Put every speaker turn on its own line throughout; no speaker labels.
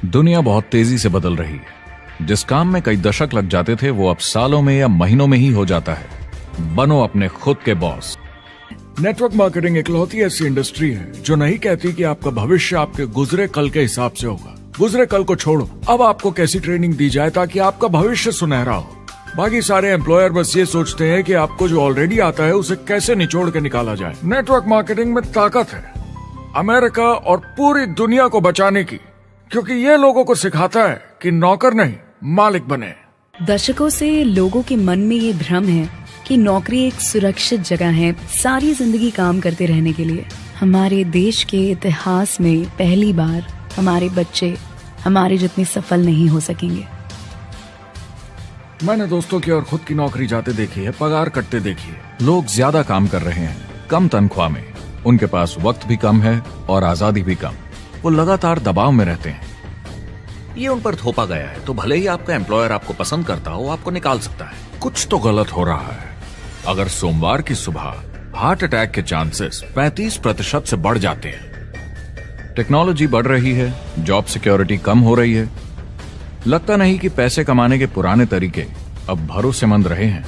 दुनिया बहुत तेजी से बदल रही है। जिस काम में कई दशक लग जाते थे वो अब सालों में या महीनों में ही हो जाता है। बनो अपने खुद के बॉस।
नेटवर्क मार्केटिंग इकलौती ऐसी इंडस्ट्री है जो नहीं कहती कि आपका भविष्य आपके गुजरे कल के हिसाब से होगा। गुजरे कल को छोड़ो, अब आपको कैसी ट्रेनिंग दी जाए ताकि आपका भविष्य सुनहरा हो। बाकी सारे एम्प्लॉयर बस ये सोचते हैं कि आपको जो ऑलरेडी आता है उसे कैसे निचोड़ के निकाला जाए। नेटवर्क मार्केटिंग में ताकत है अमेरिका और पूरी दुनिया को बचाने की, क्योंकि ये लोगों को सिखाता है कि नौकर नहीं मालिक बने।
दशकों से लोगों के मन में ये भ्रम है कि नौकरी एक सुरक्षित जगह है सारी जिंदगी काम करते रहने के लिए। हमारे देश के इतिहास में पहली बार हमारे बच्चे हमारे जितने सफल नहीं हो सकेंगे।
मैंने दोस्तों की और खुद की नौकरी जाते देखी है, पगार कटते देखी है।
लोग ज्यादा काम कर रहे हैं कम तनख्वाह में। उनके पास वक्त भी कम है और आजादी भी कम। वो लगातार दबाव में रहते हैं।
ये उन पर थोपा गया है तो भले ही आपका एम्प्लॉयर आपको पसंद करता हो, आपको निकाल सकता है।
कुछ तो गलत हो रहा है। अगर सोमवार की सुबह हार्ट अटैक के चांसेस 35% से बढ़ जाते हैं। टेक्नोलॉजी बढ़ रही है, जॉब सिक्योरिटी कम हो रही है। लगता नहीं कि पैसे कमाने के पुराने तरीके अब भरोसेमंद रहे हैं।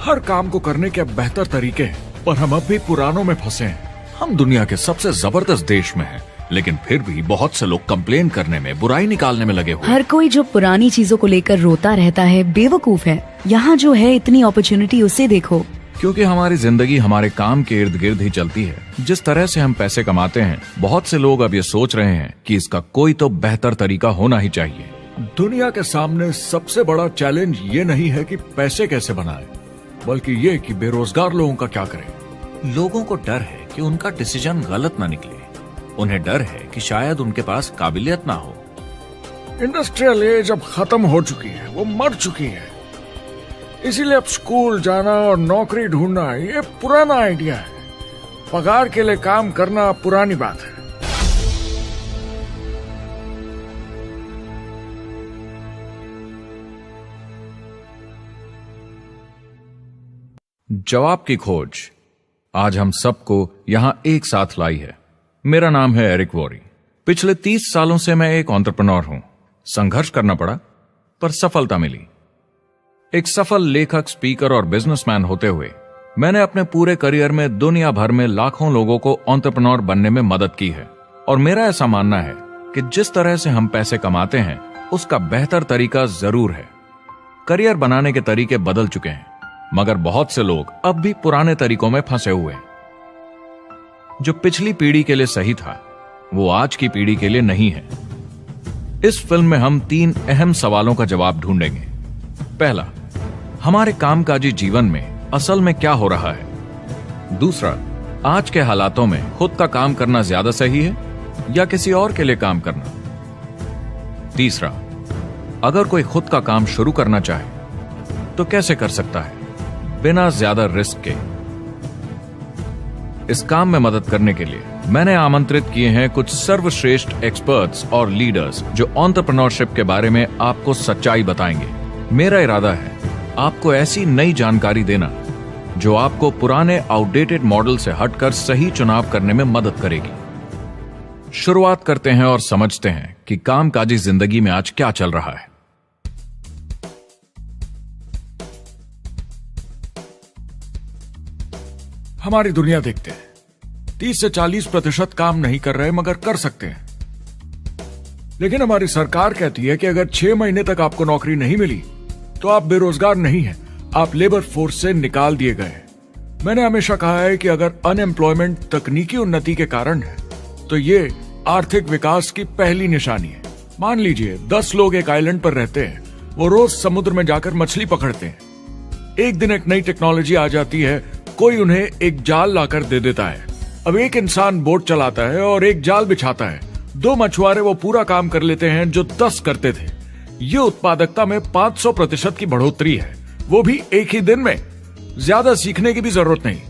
हर काम को करने के अब बेहतर तरीके हैं, पर हम अब भी पुरानों में फंसे हैं।
हम दुनिया के सबसे जबरदस्त देश में हैं, लेकिन फिर भी बहुत से लोग कंप्लेन करने में, बुराई निकालने में लगे हुए।
हर कोई जो पुरानी चीजों को लेकर रोता रहता है बेवकूफ है। यहाँ जो है इतनी अपॉर्चुनिटी उसे देखो।
क्योंकि हमारी जिंदगी हमारे काम के इर्द गिर्द ही चलती है। जिस तरह से हम पैसे कमाते हैं, बहुत से लोग अब ये सोच रहे हैं कि इसका कोई तो बेहतर तरीका होना ही चाहिए।
दुनिया के सामने सबसे बड़ा चैलेंज ये नहीं है कि पैसे कैसे बनाएं, बल्कि ये कि बेरोजगार लोगों का क्या करें।
लोगों को डर है कि उनका डिसीजन गलत ना निकले। उन्हें डर है कि शायद उनके पास काबिलियत ना हो।
इंडस्ट्रियल एज अब खत्म हो चुकी है, वो मर चुकी है। इसीलिए अब स्कूल जाना और नौकरी ढूंढना ये पुराना आइडिया है। पगार के लिए काम करना पुरानी बात है।
जवाब की खोज आज हम सबको यहां एक साथ लाई है। मेरा नाम है एरिक वॉरी। पिछले 30 सालों से मैं एक एंटरप्रेन्योर हूं। संघर्ष करना पड़ा पर सफलता मिली। एक सफल लेखक, स्पीकर और बिजनेसमैन होते हुए मैंने अपने पूरे करियर में दुनिया भर में लाखों लोगों को एंटरप्रेन्योर बनने में मदद की है। और मेरा ऐसा मानना है कि जिस तरह से हम पैसे कमाते हैं उसका बेहतर तरीका जरूर है। करियर बनाने के तरीके बदल चुके हैं, मगर बहुत से लोग अब भी पुराने तरीकों में फंसे हुए हैं। जो पिछली पीढ़ी के लिए सही था वो आज की पीढ़ी के लिए नहीं है। इस फिल्म में हम 3 अहम सवालों का जवाब ढूंढेंगे। पहला, हमारे कामकाजी जीवन में असल में क्या हो रहा है। दूसरा, आज के हालातों में खुद का काम करना ज्यादा सही है या किसी और के लिए काम करना। तीसरा, अगर कोई खुद का काम शुरू करना चाहे तो कैसे कर सकता है बिना ज्यादा रिस्क के। इस काम में मदद करने के लिए मैंने आमंत्रित किए हैं कुछ सर्वश्रेष्ठ एक्सपर्ट्स और लीडर्स जो एंटरप्रेन्योरशिप के बारे में आपको सच्चाई बताएंगे। मेरा इरादा है आपको ऐसी नई जानकारी देना जो आपको पुराने आउटडेटेड मॉडल से हटकर सही चुनाव करने में मदद करेगी। शुरुआत करते हैं और समझते हैं कि कामकाजी जिंदगी में आज क्या चल रहा है।
हमारी दुनिया देखते हैं, 30 से 40% काम नहीं कर रहे मगर कर सकते हैं। लेकिन हमारी सरकार कहती है कि अगर 6 महीने तक आपको नौकरी नहीं मिली तो आप बेरोजगार नहीं हैं, आप लेबर फोर्स से निकाल दिए गए। मैंने हमेशा कहा है कि अगर अनएम्प्लॉयमेंट तकनीकी उन्नति के कारण है तो ये आर्थिक विकास की पहली निशानी है। मान लीजिए 10 लोग एक आइलैंड पर रहते हैं, वो रोज समुद्र में जाकर मछली पकड़ते हैं। एक दिन एक नई टेक्नोलॉजी आ जाती है, कोई उन्हें एक जाल लाकर दे देता है। अब एक इंसान बोट चलाता है और एक जाल बिछाता है। 2 मछुआरे वो पूरा काम कर लेते हैं जो 10 करते थे। ये उत्पादकता में 500% की बढ़ोतरी है, वो भी एक ही दिन में। ज्यादा सीखने की भी जरूरत नहीं,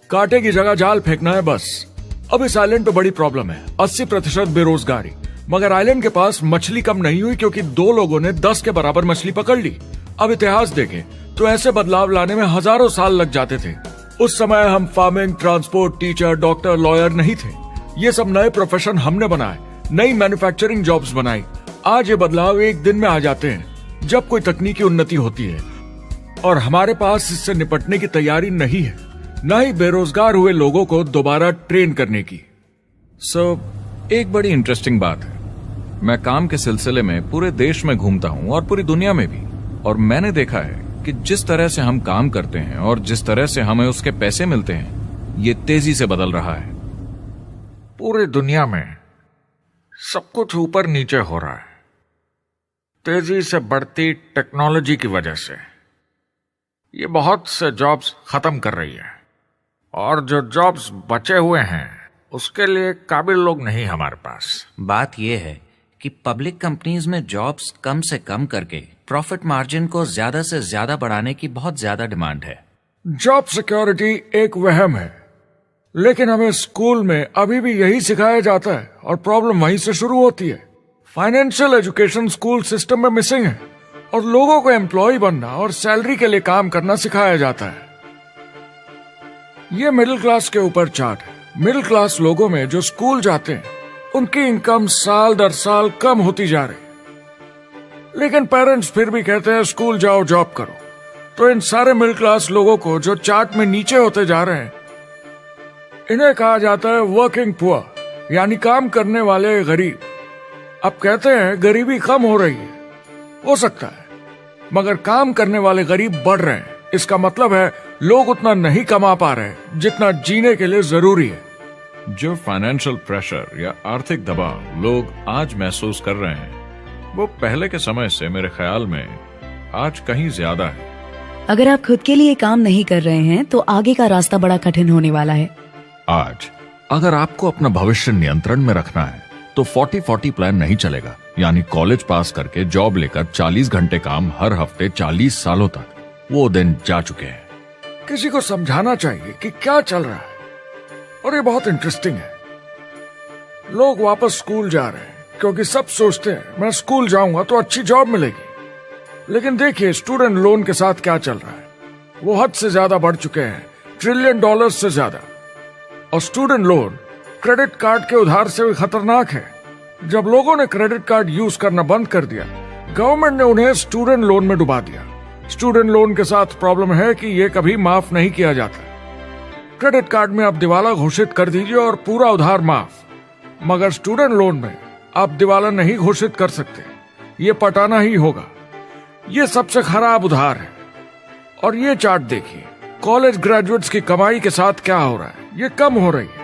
कांटे की जगह जाल फेंकना है बस। अब इस आइलैंड पे बड़ी प्रॉब्लम है, 80% बेरोजगारी। मगर आइलैंड के पास मछली कम नहीं हुई क्योंकि 2 लोगों ने 10 के बराबर मछली पकड़ ली। अब इतिहास देखें तो ऐसे बदलाव लाने में हजारों साल लग जाते थे। उस समय हम farming, transport, teacher, doctor, lawyer नहीं थे। ये सब नए प्रोफेशन हमने बनाए। नई मैन्युफैक्चरिंग जॉब्स बनाई। आज ये बदलाव एक दिन में आ जाते हैं जब कोई तकनीकी उन्नति होती है, और हमारे पास इससे निपटने की तैयारी नहीं है, न ही बेरोजगार हुए लोगों को दोबारा ट्रेन करने की।
एक बड़ी इंटरेस्टिंग बात है, मैं काम के सिलसिले में पूरे देश में घूमता हूं और पूरी दुनिया में भी, और मैंने देखा है कि जिस तरह से हम काम करते हैं और जिस तरह से हमें उसके पैसे मिलते हैं, ये तेजी से बदल रहा है।
पूरी दुनिया में सब कुछ ऊपर नीचे हो रहा है, तेजी से बढ़ती टेक्नोलॉजी की वजह से। ये बहुत से जॉब्स खत्म कर रही है, और जो जॉब्स बचे हुए हैं उसके लिए काबिल लोग नहीं हमारे पास।
बात यह है कि पब्लिक कंपनीज में जॉब्स कम से कम करके प्रॉफिट मार्जिन को ज्यादा से ज्यादा बढ़ाने की बहुत ज्यादा डिमांड है।
जॉब सिक्योरिटी एक वहम है, लेकिन हमें स्कूल में अभी भी यही सिखाया जाता है, और प्रॉब्लम वहीं से शुरू होती है। फाइनेंशियल एजुकेशन स्कूल सिस्टम में मिसिंग है, और लोगों को एम्प्लॉय बनना और सैलरी के लिए काम करना सिखाया जाता है। ये मिडिल क्लास के ऊपर चार्ट है। मिडिल क्लास लोगों में जो स्कूल जाते हैं उनकी इनकम साल दर साल कम होती जा रही, लेकिन पेरेंट्स फिर भी कहते हैं स्कूल जाओ, जॉब करो। तो इन सारे मिडिल क्लास लोगों को जो चार्ट में नीचे होते जा रहे हैं, इन्हें कहा जाता है वर्किंग पुअर, यानी काम करने वाले गरीब। अब कहते हैं गरीबी कम हो रही है, हो सकता है, मगर काम करने वाले गरीब बढ़ रहे हैं। इसका मतलब है लोग उतना नहीं कमा पा रहे जितना जीने के लिए जरूरी है।
जो फाइनेंशियल प्रेशर या आर्थिक दबाव लोग आज महसूस कर रहे हैं, वो पहले के समय से मेरे ख्याल में आज कहीं ज्यादा है।
अगर आप खुद के लिए काम नहीं कर रहे हैं तो आगे का रास्ता बड़ा कठिन होने वाला है।
आज अगर आपको अपना भविष्य नियंत्रण में रखना है तो 40-40 प्लान नहीं चलेगा, यानी कॉलेज पास करके जॉब लेकर 40 घंटे काम हर हफ्ते 40 सालों तक, वो दिन जा चुके हैं।
किसी को समझाना चाहिए कि क्या चल रहा है, और ये बहुत इंटरेस्टिंग है। लोग वापस स्कूल जा रहे हैं क्योंकि सब सोचते हैं मैं स्कूल जाऊंगा तो अच्छी जॉब मिलेगी। लेकिन देखिए स्टूडेंट लोन के साथ क्या चल रहा है, वो हद से ज्यादा बढ़ चुके हैं, $1 ट्रिलियन से ज्यादा। और स्टूडेंट लोन क्रेडिट कार्ड के उधार से भी खतरनाक है। जब लोगों ने क्रेडिट कार्ड यूज करना बंद कर दिया, गवर्नमेंट ने उन्हें स्टूडेंट लोन में डुबा दिया। स्टूडेंट लोन के साथ प्रॉब्लम है कि ये कभी माफ नहीं किया जाता। क्रेडिट कार्ड में आप दिवाला घोषित कर दीजिए और पूरा उधार माफ, मगर स्टूडेंट लोन में आप दिवाला नहीं घोषित कर सकते, ये पटाना ही होगा। ये सबसे खराब उधार है। और ये चार्ट देखिए, कॉलेज ग्रेजुएट्स की कमाई के साथ क्या हो रहा है, ये कम हो रही है।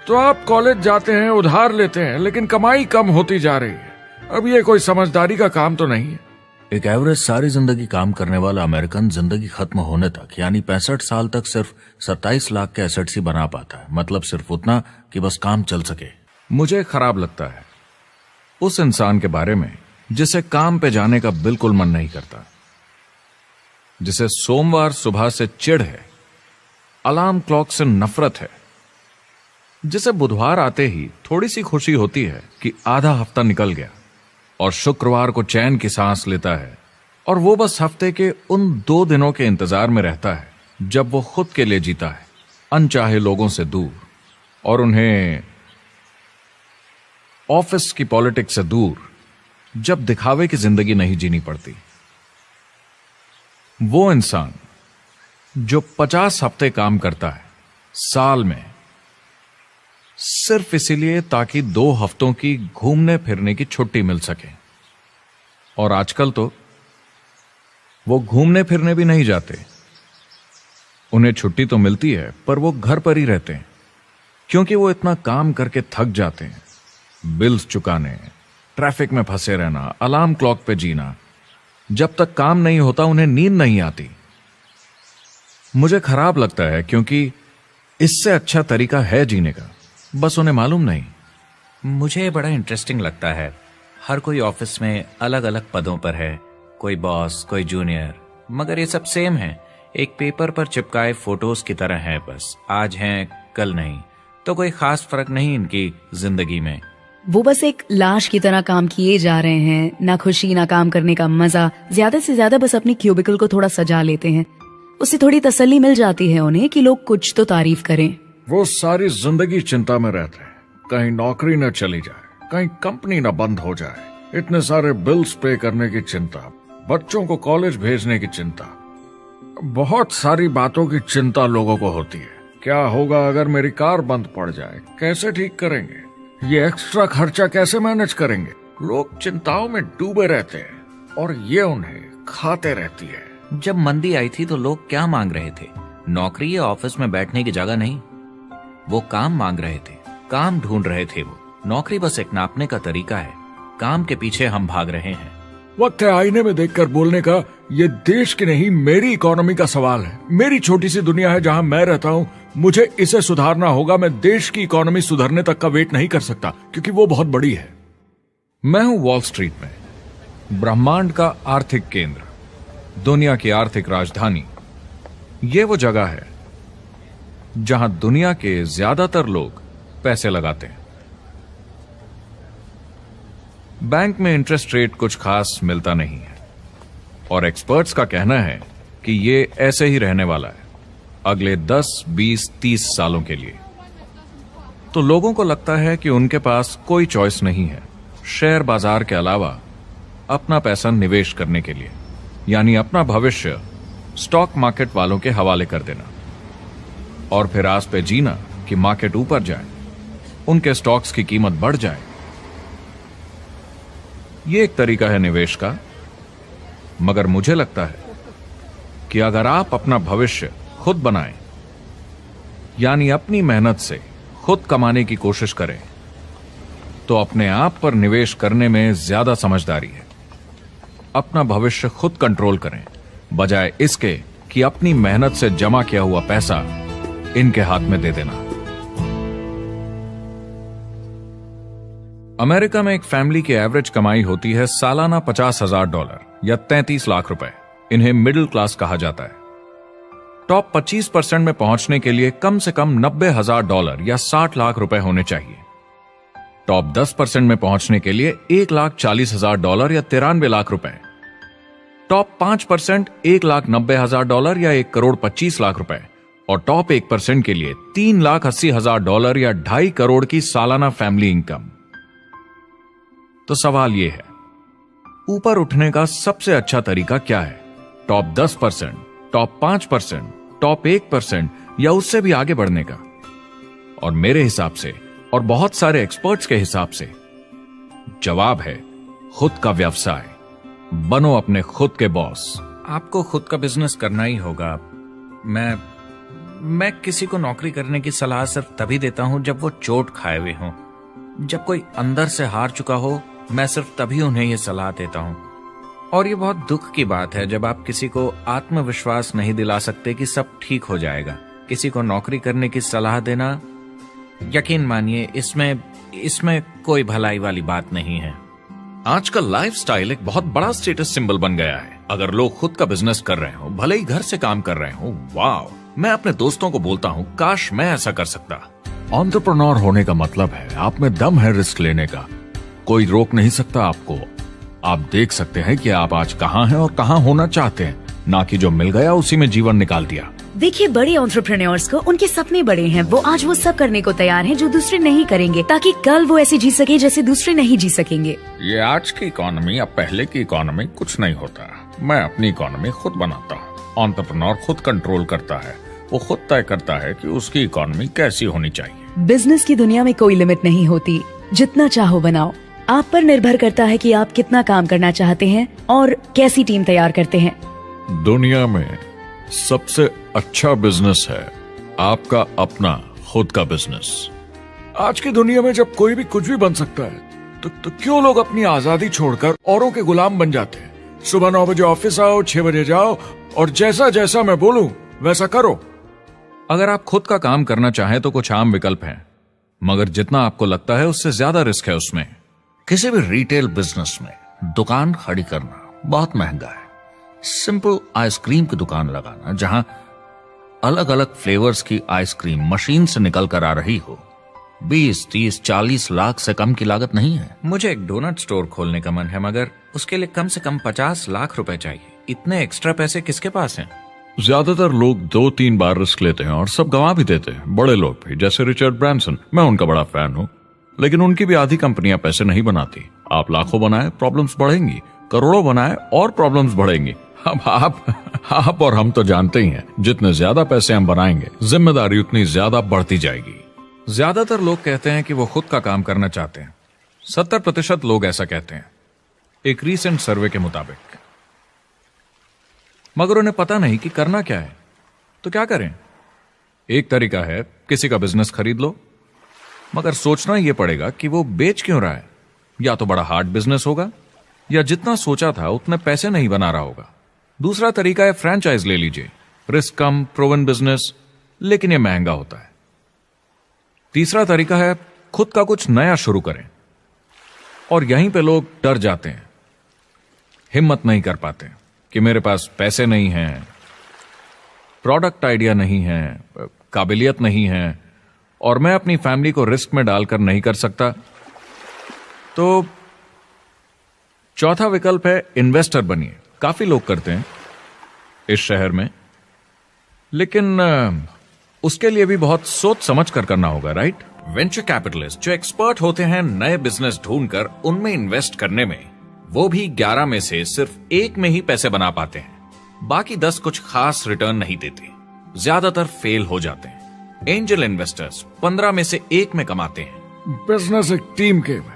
तो आप कॉलेज जाते हैं, उधार लेते हैं, लेकिन कमाई कम होती जा रही है। अब ये कोई समझदारी का काम तो नहीं है।
एक एवरेज सारी जिंदगी काम करने वाला अमेरिकन जिंदगी खत्म होने तक, यानी 65 साल तक सिर्फ 27 लाख के एसेट्स ही बना पाता है। मतलब सिर्फ उतना कि बस काम चल सके। मुझे खराब लगता है उस इंसान के बारे में जिसे काम पे जाने का बिल्कुल मन नहीं करता, जिसे सोमवार सुबह से चिढ़ है, अलार्म क्लॉक से नफरत है, जिसे बुधवार आते ही थोड़ी सी खुशी होती है कि आधा हफ्ता निकल गया, और शुक्रवार को चैन की सांस लेता है, और वो बस हफ्ते के उन 2 दिनों के इंतजार में रहता है जब वो खुद के लिए जीता है, अनचाहे लोगों से दूर, और उन्हें ऑफिस की पॉलिटिक्स से दूर, जब दिखावे की जिंदगी नहीं जीनी पड़ती। वो इंसान जो 50 हफ्ते काम करता है साल में, सिर्फ इसीलिए ताकि 2 हफ्तों की घूमने फिरने की छुट्टी मिल सके। और आजकल तो वो घूमने फिरने भी नहीं जाते। उन्हें छुट्टी तो मिलती है पर वो घर पर ही रहते हैं, क्योंकि वो इतना काम करके थक जाते हैं। बिल्स चुकाने, ट्रैफिक में फंसे रहना, अलार्म क्लॉक पे जीना, जब तक काम नहीं होता उन्हें नींद नहीं आती। मुझे खराब लगता है क्योंकि इससे अच्छा तरीका है जीने का, बस उन्हें मालूम नहीं।
मुझे बड़ा इंटरेस्टिंग लगता है, हर कोई ऑफिस में अलग अलग पदों पर है, कोई बॉस, कोई जूनियर, मगर ये सब सेम है, एक पेपर पर चिपकाए फोटोज की तरह है। बस आज हैं कल नहीं, तो कोई खास फर्क नहीं इनकी जिंदगी में।
वो बस एक लाश की तरह काम किए जा रहे हैं, ना खुशी ना काम करने का मजा। ज्यादा से ज्यादा बस अपनी क्यूबिकल को थोड़ा सजा लेते हैं, उससे थोड़ी तसल्ली मिल जाती है उन्हें कि लोग कुछ तो तारीफ करें।
वो सारी जिंदगी चिंता में रहते हैं कहीं नौकरी न चली जाए, कहीं कंपनी ना बंद हो जाए, इतने सारे बिल्स पे करने की चिंता, बच्चों को कॉलेज भेजने की चिंता, बहुत सारी बातों की चिंता लोगों को होती है। क्या होगा अगर मेरी कार बंद पड़ जाए, कैसे ठीक करेंगे, ये एक्स्ट्रा खर्चा कैसे मैनेज करेंगे। लोग चिंताओं में डूबे रहते हैं और ये उन्हें खाते रहती है।
जब मंदी आई थी तो लोग क्या मांग रहे थे? नौकरी या ऑफिस में बैठने की जगह नहीं, वो काम मांग रहे थे, काम ढूंढ रहे थे वो। नौकरी बस एक नापने का तरीका है, काम के पीछे हम भाग रहे हैं।
वक्त है आईने में देखकर बोलने का, ये देश की नहीं मेरी इकोनॉमी का सवाल है। मेरी छोटी सी दुनिया है जहां मैं रहता हूं, मुझे इसे सुधारना होगा। मैं देश की इकोनॉमी सुधरने तक का वेट नहीं कर सकता क्योंकि वो बहुत बड़ी है।
मैं हूं वॉल स्ट्रीट में, ब्रह्मांड का आर्थिक केंद्र, दुनिया की आर्थिक राजधानी। ये वो जगह है जहां दुनिया के ज्यादातर लोग पैसे लगाते हैं। बैंक में इंटरेस्ट रेट कुछ खास मिलता नहीं है और एक्सपर्ट्स का कहना है कि ये ऐसे ही रहने वाला है अगले 10, 20, 30 सालों के लिए। तो लोगों को लगता है कि उनके पास कोई चॉइस नहीं है शेयर बाजार के अलावा अपना पैसा निवेश करने के लिए, यानी अपना भविष्य स्टॉक मार्केट वालों के हवाले कर देना और फिर आस पे जीना कि मार्केट ऊपर जाए, उनके स्टॉक्स की कीमत बढ़ जाए। ये एक तरीका है निवेश का, मगर मुझे लगता है कि अगर आप अपना भविष्य खुद बनाएं, यानी अपनी मेहनत से खुद कमाने की कोशिश करें, तो अपने आप पर निवेश करने में ज्यादा समझदारी है। अपना भविष्य खुद कंट्रोल करें, बजाय इसके कि अपनी मेहनत से जमा किया हुआ पैसा इनके हाथ में दे देना। अमेरिका में एक फैमिली की एवरेज कमाई होती है सालाना $50,000 या 33 लाख रुपए। इन्हें मिडिल क्लास कहा जाता है। टॉप 25% में पहुंचने के लिए कम से कम $90,000 या 60 लाख रुपए होने चाहिए। टॉप 10% में पहुंचने के लिए $1,40,000 या 93 लाख रुपए। टॉप 5% $1,90,000 या 1,25 लाख रुपए और टॉप 1% के लिए $3,80,000 या 2.5 करोड़ की सालाना फैमिली इनकम। तो सवाल यह है, ऊपर उठने का सबसे अच्छा तरीका क्या है? टॉप 10%, टॉप 5%, टॉप 1% या उससे भी आगे बढ़ने का? और मेरे हिसाब से और बहुत सारे एक्सपर्ट्स के हिसाब से जवाब है खुद का व्यवसाय। बनो अपने खुद के बॉस।
आपको खुद का बिजनेस करना ही होगा। मैं किसी को नौकरी करने की सलाह सिर्फ तभी देता हूं जब वो चोट खाए हुए हों। जब कोई अंदर से हार चुका हो, मैं सिर्फ तभी उन्हें यह सलाह देता हूं। और ये बहुत दुख की बात है जब आप किसी को आत्मविश्वास नहीं दिला सकते कि सब ठीक हो जाएगा। किसी को नौकरी करने की सलाह देना, यकीन मानिए, इसमें कोई भलाई वाली बात नहीं है।
आजकल लाइफस्टाइल एक बहुत बड़ा स्टेटस सिंबल बन गया है। अगर लोग खुद का बिजनेस कर रहे हो, भले ही घर से काम कर रहे हो, वाह! मैं अपने दोस्तों को बोलता हूं, काश मैं ऐसा कर सकता।
एंटरप्रेन्योर होने का मतलब है आप में दम है रिस्क लेने का। कोई रोक नहीं सकता आपको। आप देख सकते हैं कि आप आज कहां हैं और कहां होना चाहते हैं, ना कि जो मिल गया उसी में जीवन निकाल दिया।
देखिए, बड़े एंटरप्रेन्योर्स को उनके सपने बड़े हैं। वो आज वो सब करने को तैयार हैं जो दूसरे नहीं करेंगे, ताकि कल वो ऐसे जी सके जैसे दूसरे नहीं जी सकेंगे।
ये आज की इकोनॉमी अब पहले की इकोनॉमी कुछ नहीं होता। मैं अपनी इकोनॉमी खुद बनाता हूँ। एंटरप्रेन्योर खुद कंट्रोल करता है, वो खुद तय करता है कि उसकी इकोनॉमी कैसी होनी चाहिए।
बिजनेस की दुनिया में कोई लिमिट नहीं होती, जितना चाहो बनाओ। आप पर निर्भर करता है कि आप कितना काम करना चाहते हैं और कैसी टीम तैयार करते हैं।
दुनिया में सबसे अच्छा बिजनेस है आपका अपना खुद का बिजनेस। आज की दुनिया में जब कोई भी कुछ भी बन सकता है, तो क्यों लोग अपनी आजादी छोड़कर औरों के गुलाम बन जाते हैं? सुबह 9 बजे ऑफिस आओ, 6 बजे जाओ और जैसा जैसा मैं बोलूं वैसा करो।
अगर आप खुद का काम करना चाहें तो कुछ आम विकल्प हैं, मगर जितना आपको लगता है उससे ज्यादा रिस्क है उसमें।
किसी भी रिटेल बिजनेस में दुकान खड़ी करना बहुत महंगा है। सिंपल आइसक्रीम की दुकान लगाना जहां अलग अलग फ्लेवर्स की आइसक्रीम मशीन से निकल कर आ रही हो, 20, 30, 40 लाख से कम की लागत नहीं है।
मुझे एक डोनट स्टोर खोलने का मन है, मगर उसके लिए कम से कम 50 लाख रुपए चाहिए। इतने एक्स्ट्रा पैसे किसके पास हैं?
ज्यादातर लोग 2-3 बार रिस्क लेते हैं और सब गंवा भी देते हैं। बड़े लोग भी, जैसे रिचर्ड ब्रांसन। मैं उनका बड़ा फैन हूँ।
लेकिन उनकी भी आधी कंपनियां पैसे नहीं बनाती। आप लाखों बनाए, प्रॉब्लम्स बढ़ेंगी, करोड़ों बनाए और प्रॉब्लम्स बढ़ेंगी। अब आप और हम तो जानते ही हैं, जितने ज्यादा पैसे हम बनाएंगे, जिम्मेदारी उतनी ज्यादा बढ़ती जाएगी। ज्यादातर लोग कहते हैं कि वो खुद का काम करना चाहते हैं। 70% लोग ऐसा कहते हैं, एक रीसेंट सर्वे के मुताबिक। मगर उन्हें पता नहीं कि करना क्या है। तो क्या करें? एक तरीका है किसी का बिजनेस खरीद लो, मगर सोचना यह पड़ेगा कि वो बेच क्यों रहा है। या तो बड़ा हार्ड बिजनेस होगा, या जितना सोचा था उतने पैसे नहीं बना रहा होगा। दूसरा तरीका है फ्रेंचाइज ले लीजिए, रिस्क कम, प्रूवन बिजनेस, लेकिन यह महंगा होता है। तीसरा तरीका है खुद का कुछ नया शुरू करें, और यहीं पे लोग डर जाते हैं, हिम्मत नहीं कर पाते कि मेरे पास पैसे नहीं हैं, प्रोडक्ट आइडिया नहीं है, काबिलियत नहीं है, और मैं अपनी फैमिली को रिस्क में डालकर नहीं कर सकता। तो चौथा विकल्प है इन्वेस्टर बनिए। काफी लोग करते हैं इस शहर में, लेकिन उसके लिए भी बहुत सोच समझ कर करना होगा, राइट? वेंचर कैपिटलिस्ट जो एक्सपर्ट होते हैं नए बिजनेस ढूंढकर उनमें इन्वेस्ट करने में, वो भी 11 में से सिर्फ 1 में ही पैसे बना पाते हैं। बाकी 10 कुछ खास रिटर्न नहीं देते, ज्यादातर फेल हो जाते हैं। एंजल इन्वेस्टर्स 15 में से 1 में कमाते हैं।
बिजनेस एक टीम गेम है।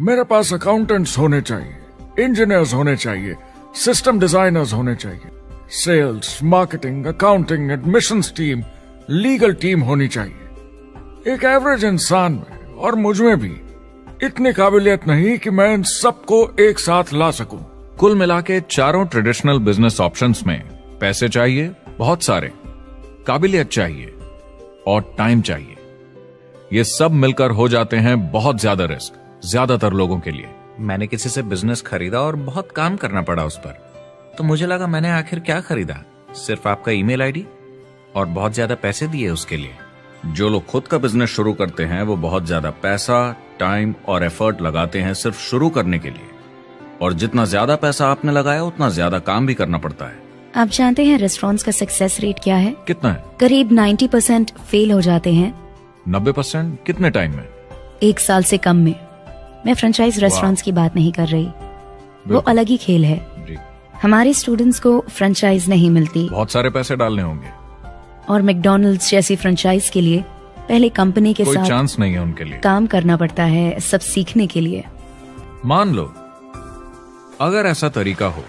मेरे पास अकाउंटेंट्स होने चाहिए, इंजीनियर्स होने चाहिए, सिस्टम डिजाइनर्स होने चाहिए, sales, marketing, accounting, admissions team, legal team होनी चाहिए। एक एवरेज इंसान में और मुझ में भी इतनी काबिलियत नहीं कि मैं इन सबको एक साथ ला सकूं।
कुल मिला के चारों ट्रेडिशनल बिजनेस ऑप्शंस में पैसे चाहिए बहुत सारे, काबिलियत चाहिए और टाइम चाहिए। ये सब मिलकर हो जाते हैं बहुत ज्यादा रिस्क ज्यादातर लोगों के लिए।
मैंने किसी से बिजनेस खरीदा और बहुत काम करना पड़ा उस पर, तो मुझे लगा मैंने आखिर क्या खरीदा, सिर्फ आपका ईमेल आईडी, और बहुत ज्यादा पैसे दिए उसके लिए।
जो लोग खुद का बिजनेस शुरू करते हैं वो बहुत ज्यादा पैसा, टाइम और एफर्ट लगाते हैं सिर्फ शुरू करने के लिए, और जितना ज्यादा पैसा आपने लगाया उतना ज्यादा काम भी करना पड़ता है।
आप जानते हैं रेस्टोरेंट्स का सक्सेस रेट क्या है?
कितना है?
करीब 90% फेल हो जाते हैं।
90%? कितने टाइम में?
1 साल से कम में। मैं फ्रेंचाइज रेस्टोरेंट्स की बात नहीं कर रही, वो अलग ही खेल है।
जी।
हमारे स्टूडेंट्स को फ्रेंचाइज नहीं मिलती,
बहुत सारे पैसे डालने होंगे,
और मैकडॉनल्ड्स जैसी फ्रेंचाइज के लिए पहले कंपनी के
कोई
साथ
चांस नहीं है उनके लिए।
काम करना पड़ता है सब सीखने के लिए।
मान लो अगर ऐसा तरीका हो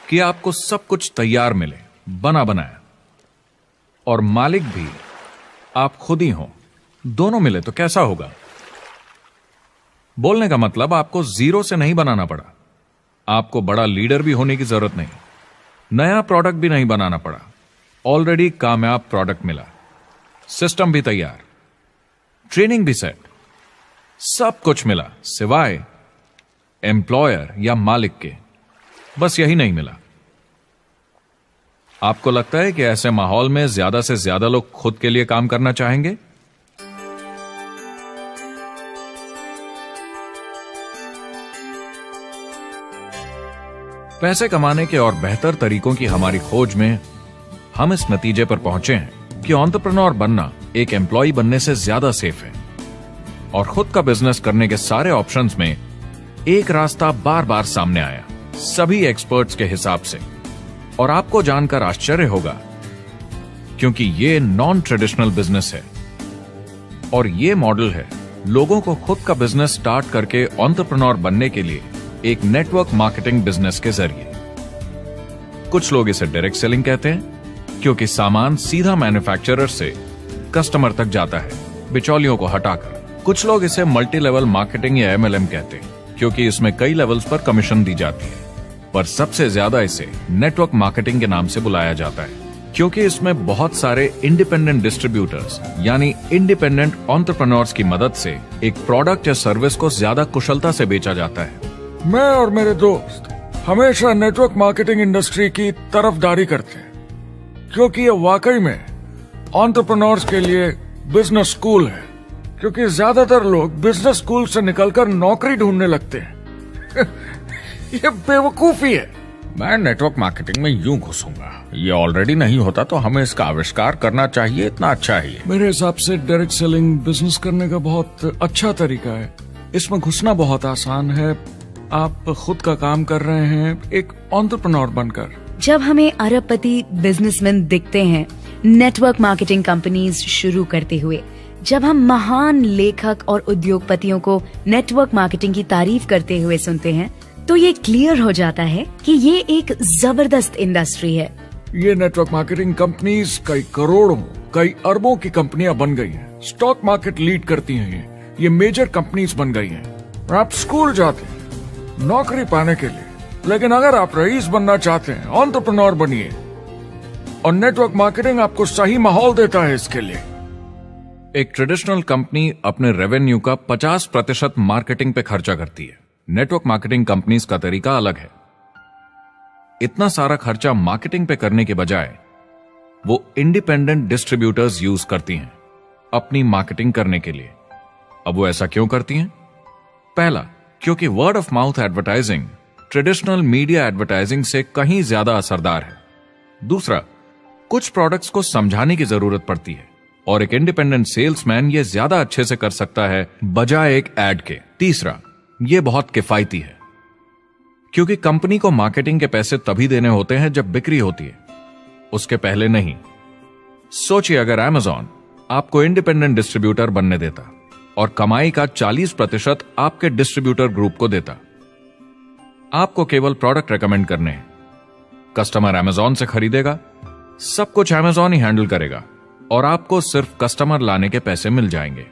कि आपको सब कुछ तैयार मिले, बना बनाया, और मालिक भी आप खुद ही हो, दोनों मिले, तो कैसा होगा? बोलने का मतलब आपको जीरो से नहीं बनाना पड़ा, आपको बड़ा लीडर भी होने की जरूरत नहीं, नया प्रोडक्ट भी नहीं बनाना पड़ा, ऑलरेडी कामयाब प्रोडक्ट मिला, सिस्टम भी तैयार, ट्रेनिंग भी सेट, सब कुछ मिला सिवाय एम्प्लॉयर या मालिक के। बस यही नहीं मिला। आपको लगता है कि ऐसे माहौल में ज्यादा से ज्यादा लोग खुद के लिए काम करना चाहेंगे? पैसे कमाने के और बेहतर तरीकों की हमारी खोज में हम इस नतीजे पर पहुंचे हैं कि एंटरप्रेन्योर बनना एक एम्प्लॉय बनने से ज्यादा सेफ है, और खुद का बिजनेस करने के सारे ऑप्शंस में एक रास्ता बार बार सामने आया सभी एक्सपर्ट्स के हिसाब से। और आपको जानकर आश्चर्य होगा, क्योंकि ये नॉन ट्रेडिशनल बिजनेस है, और ये मॉडल है लोगों को खुद का बिजनेस स्टार्ट करके एंटरप्रेन्योर बनने के लिए एक नेटवर्क मार्केटिंग बिजनेस के जरिए। कुछ लोग इसे डायरेक्ट सेलिंग कहते हैं, क्योंकि सामान सीधा मैन्युफैक्चरर से कस्टमर तक जाता है बिचौलियों को हटाकर। कुछ लोग इसे मल्टी लेवल मार्केटिंग या MLM कहते हैं, क्योंकि इसमें कई लेवल्स पर कमीशन दी जाती है, पर सबसे ज्यादा इसे नेटवर्क मार्केटिंग के नाम से बुलाया जाता है, क्योंकि इसमें बहुत सारे इंडिपेंडेंट डिस्ट्रीब्यूटर्स यानी इंडिपेंडेंट एंटरप्रेन्योर्स की मदद से एक प्रोडक्ट या सर्विस को ज्यादा कुशलता से बेचा जाता है।
मैं और मेरे दोस्त हमेशा नेटवर्क मार्केटिंग इंडस्ट्री की तरफदारी करते हैं, क्योंकि ये वाकई में एंटरप्रेन्योर्स के लिए बिजनेस स्कूल है। क्योंकि ज्यादातर लोग बिजनेस स्कूल से निकलकर नौकरी ढूंढने लगते हैं। ये बेवकूफी है। मैं नेटवर्क मार्केटिंग में यूं घुसूंगा, ये ऑलरेडी नहीं होता तो हमें इसका आविष्कार करना चाहिए, इतना अच्छा ही है। मेरे हिसाब से डायरेक्ट सेलिंग बिजनेस करने का बहुत अच्छा तरीका है। इसमें घुसना बहुत आसान है। आप खुद का काम कर रहे हैं एक एंटरप्रेन्योर बनकर।
जब हमें अरबपति बिजनेसमैन दिखते हैं नेटवर्क मार्केटिंग कंपनीज शुरू करते हुए, जब हम महान लेखक और उद्योगपतियों को नेटवर्क मार्केटिंग की तारीफ करते हुए सुनते हैं, तो ये क्लियर हो जाता है कि ये एक जबरदस्त इंडस्ट्री है।
ये नेटवर्क मार्केटिंग कंपनीज कई करोड़ों, कई अरबों की कंपनियां बन गई हैं। स्टॉक मार्केट लीड करती हैं। ये मेजर कंपनीज बन गई हैं। आप स्कूल जाते हैं नौकरी पाने के लिए, लेकिन अगर आप रईस बनना चाहते हैं, एंटरप्रेन्योर बनिए, और नेटवर्क मार्केटिंग आपको सही माहौल देता है इसके लिए।
एक ट्रेडिशनल कंपनी अपने रेवेन्यू का 50% मार्केटिंग पे खर्चा करती है। नेटवर्क मार्केटिंग कंपनीज का तरीका अलग है। इतना सारा खर्चा मार्केटिंग पे करने के बजाय वो इंडिपेंडेंट डिस्ट्रीब्यूटर्स यूज करती हैं अपनी मार्केटिंग करने के लिए। अब वो ऐसा क्यों करती हैं? पहला, क्योंकि word of mouth advertising traditional media advertising से कहीं ज्यादा असरदार है। दूसरा, कुछ प्रोडक्ट्स को समझाने की जरूरत पड़ती है और एक इंडिपेंडेंट सेल्समैन ये ज्यादा अच्छे से कर सकता है बजाय एक एड के। तीसरा, ये बहुत किफायती है क्योंकि कंपनी को मार्केटिंग के पैसे तभी देने होते हैं जब बिक्री होती है, उसके पहले नहीं। सोचिए अगर Amazon आपको इंडिपेंडेंट डिस्ट्रीब्यूटर बनने देता और कमाई का 40% आपके डिस्ट्रीब्यूटर ग्रुप को देता। आपको केवल प्रोडक्ट रेकमेंड करने हैं, कस्टमर Amazon से खरीदेगा, सब कुछ Amazon ही हैंडल करेगा और आपको सिर्फ कस्टमर लाने के पैसे मिल जाएंगे।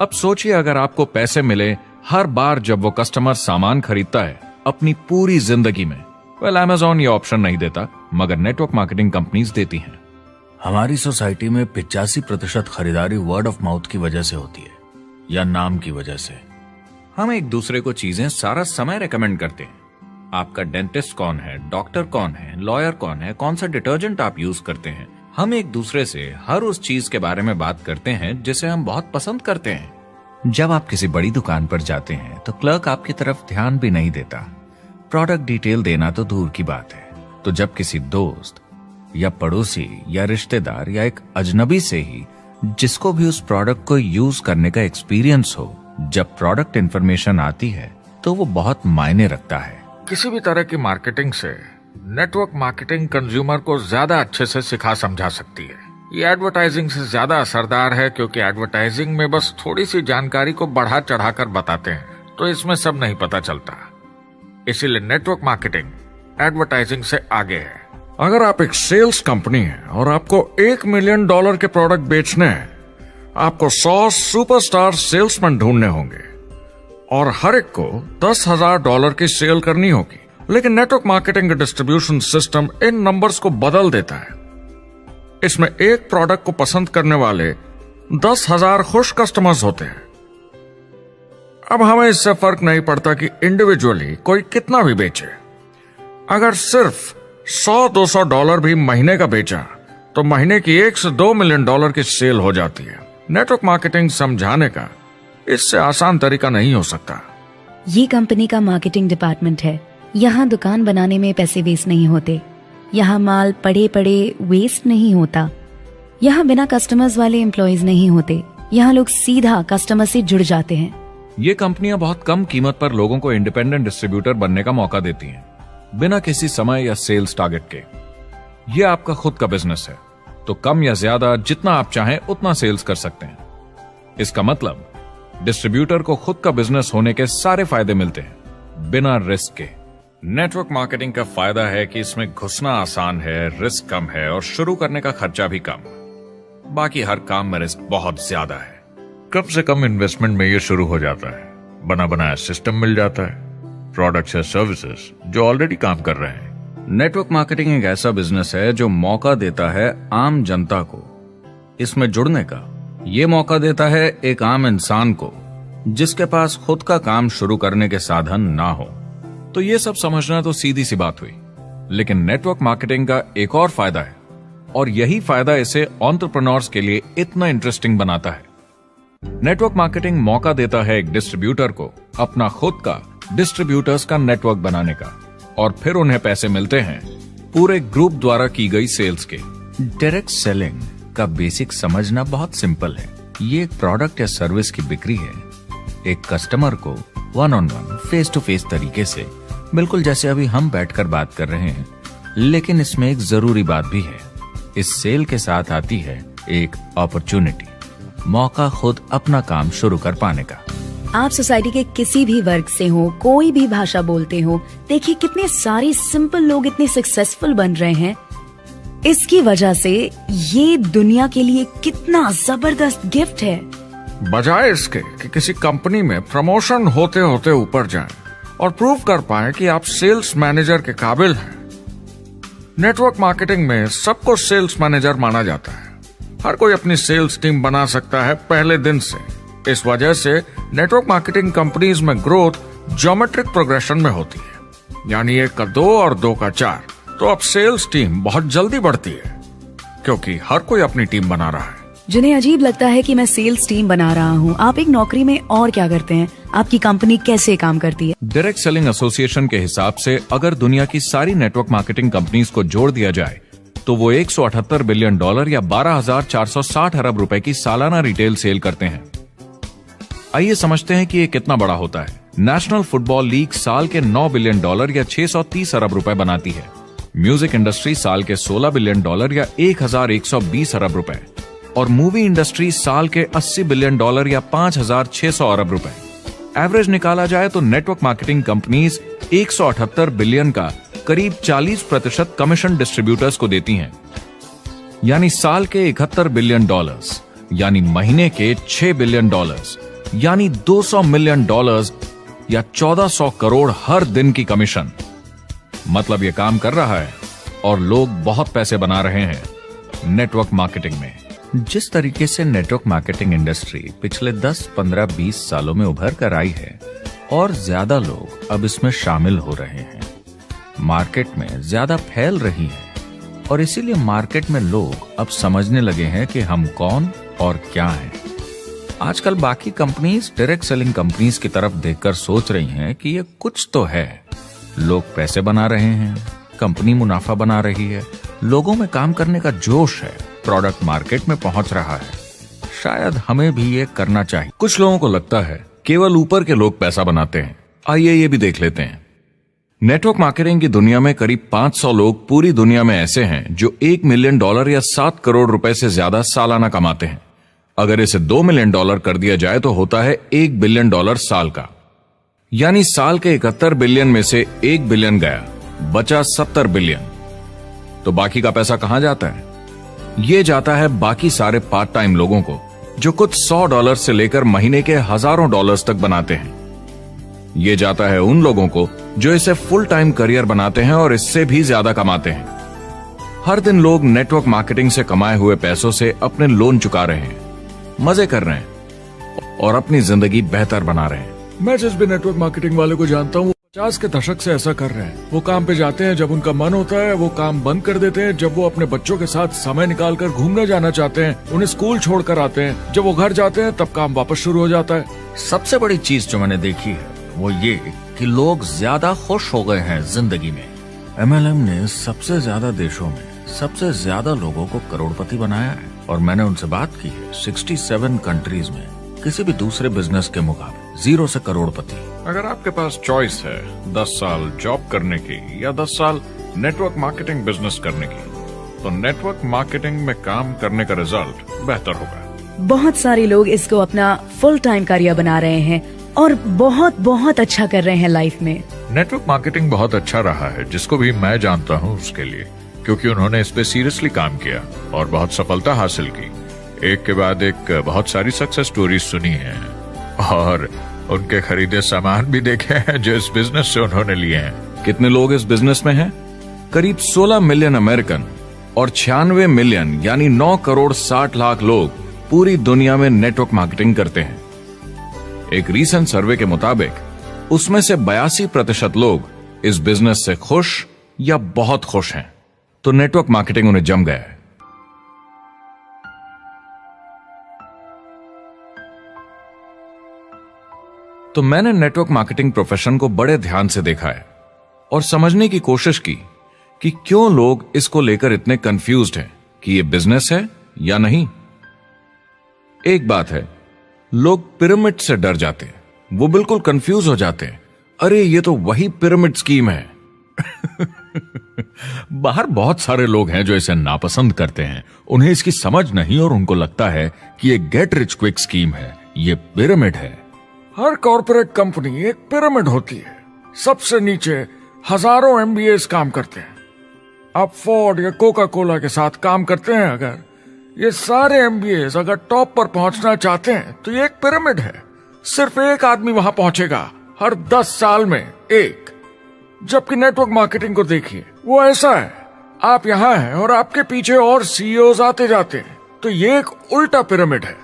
अब सोचिए अगर आपको पैसे मिले हर बार जब वो कस्टमर सामान खरीदता है अपनी पूरी जिंदगी में। वेल, Amazon ये ऑप्शन नहीं देता, मगर नेटवर्क मार्केटिंग कंपनीज देती हैं।
हमारी सोसाइटी में 85% खरीदारी वर्ड ऑफ माउथ की वजह से होती है या नाम की वजह से।
हम एक दूसरे को चीजें सारा समय रेकमेंड करते हैं। आपका डेंटिस्ट कौन है, डॉक्टर कौन है, लॉयर कौन है, कौन सा डिटर्जेंट आप यूज करते हैं। हम एक दूसरे से हर उस चीज के बारे में बात करते हैं जिसे हम बहुत पसंद करते हैं।
जब आप किसी बड़ी दुकान पर जाते हैं तो क्लर्क आपकी तरफ ध्यान भी नहीं देता, प्रोडक्ट डिटेल देना तो दूर की बात है। तो जब किसी दोस्त या पड़ोसी या रिश्तेदार या एक अजनबी से ही जिसको भी उस प्रोडक्ट को यूज करने का एक्सपीरियंस हो, जब प्रोडक्ट इंफॉर्मेशन आती है तो वो बहुत मायने रखता है।
किसी भी तरह की मार्केटिंग से नेटवर्क मार्केटिंग कंज्यूमर को ज्यादा अच्छे से सिखा समझा सकती है। ये एडवर्टाइजिंग से ज्यादा असरदार है क्योंकि एडवर्टाइजिंग में बस थोड़ी सी जानकारी को बढ़ा चढ़ाकर बताते हैं, तो इसमें सब नहीं पता चलता। इसीलिए नेटवर्क मार्केटिंग एडवर्टाइजिंग से आगे है। अगर आप एक सेल्स कंपनी है और आपको $1 मिलियन के प्रोडक्ट बेचने हैं, आपको 100 सुपरस्टार सेल्समैन ढूंढने होंगे और हर एक को $10,000 की सेल करनी होगी। लेकिन नेटवर्क मार्केटिंग का डिस्ट्रीब्यूशन सिस्टम इन नंबर्स को बदल देता है। इसमें एक प्रोडक्ट को पसंद करने वाले 10,000 खुश कस्टमर्स होते हैं। अब हमें इससे फर्क नहीं पड़ता कि इंडिविजुअली कोई कितना भी बेचे। अगर सिर्फ $100-200 भी महीने का बेचा तो महीने की $1 से $2 मिलियन की सेल हो जाती है। नेटवर्क मार्केटिंग समझाने का इससे आसान तरीका नहीं हो सकता।
ये कंपनी का मार्केटिंग डिपार्टमेंट है। यहाँ दुकान बनाने में पैसे वेस्ट नहीं होते, यहाँ माल पड़े पड़े वेस्ट नहीं होता, यहाँ बिना कस्टमर्स वाले एम्प्लॉयज नहीं होते, यहाँ लोग सीधा कस्टमर से जुड़ जाते हैं।
ये कंपनियां बहुत कम कीमत पर लोगों को इंडिपेंडेंट डिस्ट्रीब्यूटर बनने का मौका देती हैं, बिना किसी समय या सेल्स टारगेट के। ये आपका खुद का बिजनेस है, तो कम या ज्यादा जितना आप चाहें उतना सेल्स कर सकते हैं। इसका मतलब डिस्ट्रीब्यूटर को खुद का बिजनेस होने के सारे फायदे मिलते हैं, बिना रिस्क के। नेटवर्क मार्केटिंग का फायदा है कि इसमें घुसना आसान है, रिस्क कम है और शुरू करने का खर्चा भी कम। बाकी हर काम में रिस्क बहुत ज्यादा है।
कम से कम इन्वेस्टमेंट में ये शुरू हो जाता है। बना बनाया सिस्टम मिल जाता है, प्रोडक्ट्स या सर्विसेज जो ऑलरेडी काम कर रहे हैं।
नेटवर्क मार्केटिंग एक ऐसा बिजनेस है जो मौका देता है आम जनता को इसमें जुड़ने का। ये मौका देता है एक आम इंसान को जिसके पास खुद का काम शुरू करने के साधन ना हो। तो ये सब समझना तो सीधी सी बात हुई, लेकिन नेटवर्क मार्केटिंग का एक और फायदा है और यही फायदा इसे एंटरप्रेन्योर्स के लिए इतना इंटरेस्टिंग बनाता है। नेटवर्क मार्केटिंग मौका देता है एक डिस्ट्रीब्यूटर को अपना खुद का डिस्ट्रीब्यूटर्स का नेटवर्क बनाने का। और फिर उन्हें पैसे मिलते हैं पूरे ग्रुप द्वारा की गई सेल्स के।
डायरेक्ट सेलिंग का बेसिक समझना बहुत सिंपल है। ये एक प्रोडक्ट या सर्विस की बिक्री है, एक कस्टमर को one on one, face to face तरीके से, बिल्कुल जैसे अभी हम बैठकर बात कर रहे हैं। लेकिन इसमें एक जरूरी बात भी है, इस सेल के साथ आती है एक अपॉर्चुनिटी, मौका खुद अपना काम शुरू कर पाने का।
आप सोसाइटी के किसी भी वर्ग से हो, कोई भी भाषा बोलते हो, देखिए कितने सारे सिंपल लोग इतने सक्सेसफुल बन रहे हैं। इसकी वजह से ये दुनिया के लिए कितना जबरदस्त गिफ्ट है।
बजाय इसके कि किसी कंपनी में प्रमोशन होते होते ऊपर जाएं और प्रूव कर पाएं कि आप सेल्स मैनेजर के काबिल हैं, नेटवर्क मार्केटिंग में सबको सेल्स मैनेजर माना जाता है। हर कोई अपनी सेल्स टीम बना सकता है पहले दिन से। इस वजह से नेटवर्क मार्केटिंग कंपनीज में ग्रोथ ज्योमेट्रिक प्रोग्रेशन में होती है, यानी 1 का 2 और 2 का 4। तो अब सेल्स टीम बहुत जल्दी बढ़ती है क्योंकि हर कोई अपनी टीम बना रहा है।
जिन्हें अजीब लगता है कि मैं सेल्स टीम बना रहा हूँ, आप एक नौकरी में और क्या करते हैं? आपकी कंपनी कैसे काम करती है?
डायरेक्ट सेलिंग एसोसिएशन के हिसाब से अगर दुनिया की सारी नेटवर्क मार्केटिंग कंपनीज को जोड़ दिया जाए तो वो $178 बिलियन या 12,460 अरब रुपए की सालाना रिटेल सेल करते हैं। आइए समझते हैं कि ये कितना बड़ा होता है। नेशनल फुटबॉल लीग साल के $9 बिलियन या 630 अरब रुपए बनाती है। म्यूजिक इंडस्ट्री साल के $16 बिलियन या 1,120 अरब रुपए, और मूवी इंडस्ट्री साल के $80 बिलियन या 5,600 अरब रुपए। एवरेज निकाला जाए तो नेटवर्क मार्केटिंग कंपनीज 178 बिलियन का करीब 40% कमीशन डिस्ट्रीब्यूटर्स को देती हैं, यानी साल के $71 बिलियन, यानी महीने के $6 बिलियन, यानी $200 मिलियन या 1400 करोड़ हर दिन की कमीशन। मतलब ये काम कर रहा है और लोग बहुत पैसे बना रहे हैं नेटवर्क मार्केटिंग में।
जिस तरीके से नेटवर्क मार्केटिंग इंडस्ट्री पिछले 10, 15, 20 सालों में उभर कर आई है और ज्यादा लोग अब इसमें शामिल हो रहे हैं, मार्केट में ज्यादा फैल रही है और इसीलिए मार्केट में लोग अब समझने लगे हैं कि हम कौन और क्या हैं। आजकल बाकी कंपनीज डायरेक्ट सेलिंग कंपनीज की तरफ देखकर सोच रही हैं कि ये कुछ तो है, लोग पैसे बना रहे हैं, कंपनी मुनाफा बना रही है, लोगों में काम करने का जोश है, प्रोडक्ट मार्केट में पहुंच रहा है, शायद हमें भी ये करना चाहिए।
कुछ लोगों को लगता है केवल ऊपर के लोग पैसा बनाते हैं। आइए ये भी देख लेते हैं। नेटवर्क मार्केटिंग की दुनिया में करीब 500 लोग पूरी दुनिया में ऐसे हैं जो $1 मिलियन या 7 करोड़ रुपए से ज्यादा सालाना कमाते हैं। अगर इसे $2 मिलियन कर दिया जाए तो होता है $1 बिलियन साल का, यानी साल के 71 बिलियन में से 1 बिलियन गया, बचा 70 बिलियन। तो बाकी का पैसा कहां जाता है? ये जाता है बाकी सारे पार्ट टाइम लोगों को जो कुछ $100 से लेकर महीने के हजारों डॉलर्स तक बनाते हैं। ये जाता है उन लोगों को जो इसे फुल टाइम करियर बनाते हैं और इससे भी ज्यादा कमाते हैं। हर दिन लोग नेटवर्क मार्केटिंग से कमाए हुए पैसों से अपने लोन चुका रहे हैं, मजे कर रहे हैं और अपनी जिंदगी बेहतर बना रहे हैं।
मैं जिस भी नेटवर्क मार्केटिंग वाले को जानता हूँ 50 के दशक से ऐसा कर रहे हैं। वो काम पे जाते हैं जब उनका मन होता है, वो काम बंद कर देते हैं जब वो अपने बच्चों के साथ समय निकालकर घूमने जाना चाहते हैं, उन्हें स्कूल छोड़कर आते हैं, जब वो घर जाते हैं तब काम वापस शुरू हो जाता है।
सबसे बड़ी चीज जो मैंने देखी है वो ये कि लोग ज्यादा खुश हो गए हैं जिंदगी में। MLM ने सबसे ज्यादा देशों में सबसे ज्यादा लोगों को करोड़पति बनाया है और मैंने उनसे बात की है 67 कंट्रीज में किसी भी दूसरे बिजनेस के मुकाबले 0 से करोड़पति।
अगर आपके पास चॉइस है 10 साल जॉब करने की या 10 साल नेटवर्क मार्केटिंग बिजनेस करने की, तो नेटवर्क मार्केटिंग में काम करने का रिजल्ट बेहतर होगा।
बहुत सारे लोग इसको अपना फुल टाइम करियर बना रहे हैं और बहुत बहुत अच्छा कर रहे हैं लाइफ में।
नेटवर्क मार्केटिंग बहुत अच्छा रहा है, जिसको भी मैं जानता हूँ उसके लिए, क्योंकि उन्होंने इस पे सीरियसली काम किया और बहुत सफलता हासिल की। एक के बाद एक बहुत सारी सक्सेस स्टोरीज सुनी है और उनके खरीदे सामान भी देखे हैं जो इस बिजनेस से उन्होंने लिए हैं। कितने लोग इस बिजनेस में हैं? करीब 16 मिलियन अमेरिकन और 96 मिलियन यानी 9 करोड़ 60 लाख लोग पूरी दुनिया में नेटवर्क मार्केटिंग करते हैं। एक रीसेंट सर्वे के मुताबिक उसमें से 82% लोग इस बिजनेस से खुश या बहुत खुश हैं। तो नेटवर्क मार्केटिंग उन्हें जम गया है। तो मैंने नेटवर्क मार्केटिंग प्रोफेशन को बड़े ध्यान से देखा है और समझने की कोशिश की कि क्यों लोग इसको लेकर इतने कंफ्यूज्ड हैं कि ये बिजनेस है या नहीं। एक बात है, लोग पिरामिड से डर जाते हैं, वो बिल्कुल कंफ्यूज हो जाते हैं, अरे ये तो वही पिरामिड स्कीम है। बाहर बहुत सारे लोग हैं जो इसे नापसंद करते हैं, उन्हें इसकी समझ नहीं और उनको लगता है कि ये गेट रिच क्विक स्कीम है, ये पिरामिड है।
हर कॉर्पोरेट कंपनी एक पिरामिड होती है। सबसे नीचे हजारों एमबीएस काम करते हैं। आप फोर्ड या कोका कोला के साथ काम करते हैं, अगर ये सारे एमबीएस अगर टॉप पर पहुंचना चाहते हैं तो ये एक पिरामिड है। सिर्फ एक आदमी वहां पहुंचेगा हर 10 साल में एक। जबकि नेटवर्क मार्केटिंग को देखिए, वो ऐसा है, आप यहां हैं और आपके पीछे और सीईओज आते जाते हैं, तो ये एक उल्टा पिरामिड है।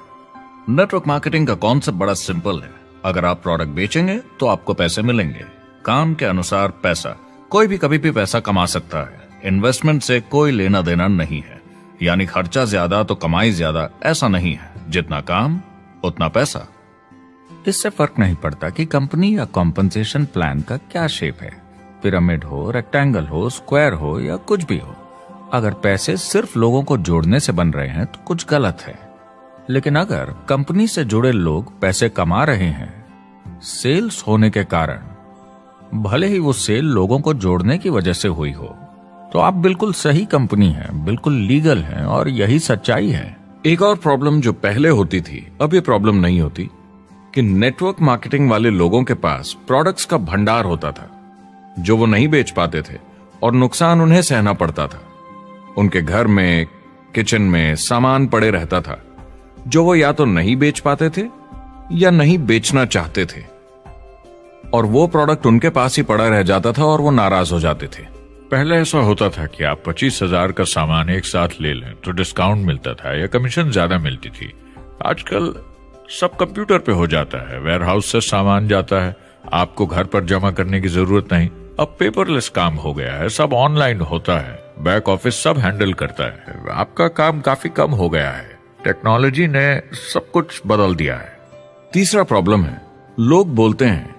नेटवर्क मार्केटिंग का कॉन्सेप्ट बड़ा सिंपल है। अगर आप प्रोडक्ट बेचेंगे तो आपको पैसे मिलेंगे, काम के अनुसार पैसा। कोई भी कभी भी पैसा कमा सकता है, इन्वेस्टमेंट से कोई लेना देना नहीं है। यानी खर्चा ज्यादा तो कमाई ज्यादा, ऐसा नहीं है, जितना काम उतना पैसा।
इससे फर्क नहीं पड़ता कि कंपनी या कॉम्पनसेशन प्लान का क्या शेप है, पिरामिड हो, रेक्टेंगल हो, स्क्वायर हो या कुछ भी हो। अगर पैसे सिर्फ लोगों को जोड़ने से बन रहे हैं तो कुछ गलत है। लेकिन अगर कंपनी से जुड़े लोग पैसे कमा रहे हैं सेल्स होने के कारण, भले ही वो सेल लोगों को जोड़ने की वजह से हुई हो, तो आप बिल्कुल सही कंपनी हैं, बिल्कुल लीगल हैं और यही सच्चाई है।
एक और प्रॉब्लम जो पहले होती थी, अब ये प्रॉब्लम नहीं होती कि नेटवर्क मार्केटिंग वाले लोगों के पास प्रोडक्ट्स का भंडार होता था जो वो नहीं बेच पाते थे और नुकसान उन्हें सहना पड़ता था। उनके घर में, किचन में सामान पड़े रहता था जो वो या तो नहीं बेच पाते थे या नहीं बेचना चाहते थे, और वो प्रोडक्ट उनके पास ही पड़ा रह जाता था और वो नाराज हो जाते थे।
पहले ऐसा होता था कि आप 25,000 का सामान एक साथ ले लें तो डिस्काउंट मिलता था या कमीशन ज्यादा मिलती थी। आजकल सब कंप्यूटर पे हो जाता है, वेयरहाउस से सामान जाता है, आपको घर पर जमा करने की जरूरत नहीं। अब पेपरलेस काम हो गया है, सब ऑनलाइन होता है, बैक ऑफिस सब हैंडल करता है, आपका काम काफी कम हो गया है। टेक्नोलॉजी ने सब कुछ बदल दिया है।
तीसरा प्रॉब्लम है, लोग बोलते हैं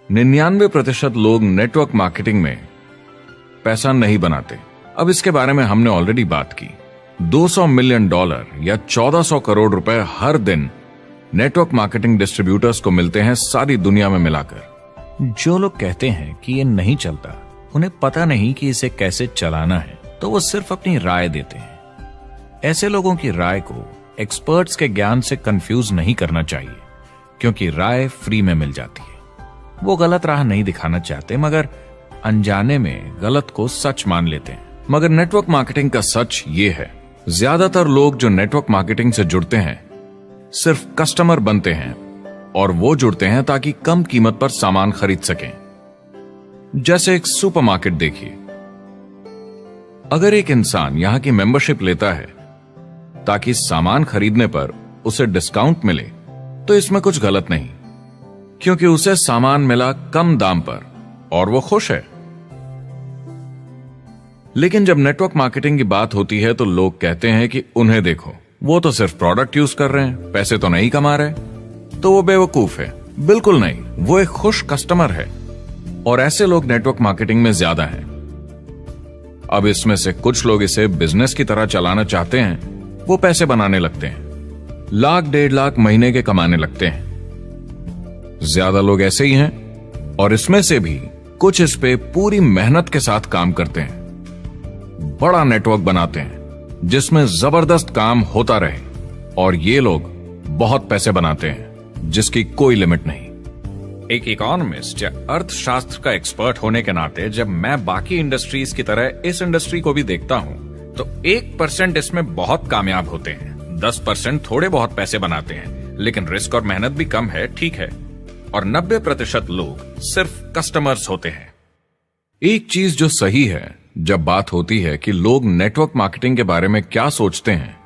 99% लोग नेटवर्क मार्केटिंग में पैसा नहीं बनाते। अब इसके बारे में हमने ऑलरेडी बात की। $200 मिलियन या 1400 करोड़ रुपए हर दिन नेटवर्क मार्केटिंग डिस्ट्रीब्यूटर्स को मिलते हैं सारी दुनिया में मिलाकर।
जो लोग कहते हैं कि ये नहीं चलता, उन्हें पता नहीं कि इसे कैसे चलाना है, तो वो सिर्फ अपनी राय देते हैं। ऐसे लोगों की राय को एक्सपर्ट्स के ज्ञान से कंफ्यूज नहीं करना चाहिए, क्योंकि राय फ्री में मिल जाती है। वो गलत राह नहीं दिखाना चाहते, मगर अनजाने में गलत को सच मान लेते हैं।
मगर नेटवर्क मार्केटिंग का सच ये है, ज्यादातर लोग जो नेटवर्क मार्केटिंग से जुड़ते हैं सिर्फ कस्टमर बनते हैं, और वो जुड़ते हैं ताकि कम कीमत पर सामान खरीद सकें। जैसे एक सुपरमार्केट देखिए, अगर एक इंसान यहां की मेंबरशिप लेता है ताकि सामान खरीदने पर उसे डिस्काउंट मिले, तो इसमें कुछ गलत नहीं, क्योंकि उसे सामान मिला कम दाम पर और वो खुश है। लेकिन जब नेटवर्क मार्केटिंग की बात होती है तो लोग कहते हैं कि उन्हें देखो, वो तो सिर्फ प्रोडक्ट यूज कर रहे हैं, पैसे तो नहीं कमा रहे, तो वो बेवकूफ है। बिल्कुल नहीं, वो एक खुश कस्टमर है, और ऐसे लोग नेटवर्क मार्केटिंग में ज्यादा हैं। अब इसमें से कुछ लोग इसे बिजनेस की तरह चलाना चाहते हैं, वो पैसे बनाने लगते हैं, लाख 1.5 लाख महीने के कमाने लगते हैं। ज्यादा लोग ऐसे ही हैं, और इसमें से भी कुछ इस पे पूरी मेहनत के साथ काम करते हैं, बड़ा नेटवर्क बनाते हैं जिसमें जबरदस्त काम होता रहे, और ये लोग बहुत पैसे बनाते हैं जिसकी कोई लिमिट नहीं।
एक इकोनॉमिस्ट या अर्थशास्त्र का एक्सपर्ट होने के नाते जब मैं बाकी इंडस्ट्रीज की तरह इस इंडस्ट्री को भी देखता हूं, तो 1% इसमें बहुत कामयाब होते हैं, 10% थोड़े बहुत पैसे बनाते हैं, लेकिन रिस्क और मेहनत भी कम है, ठीक है, और 90% लोग सिर्फ कस्टमर्स होते हैं।
एक चीज जो सही है जब बात होती है कि लोग नेटवर्क मार्केटिंग के बारे में क्या सोचते हैं,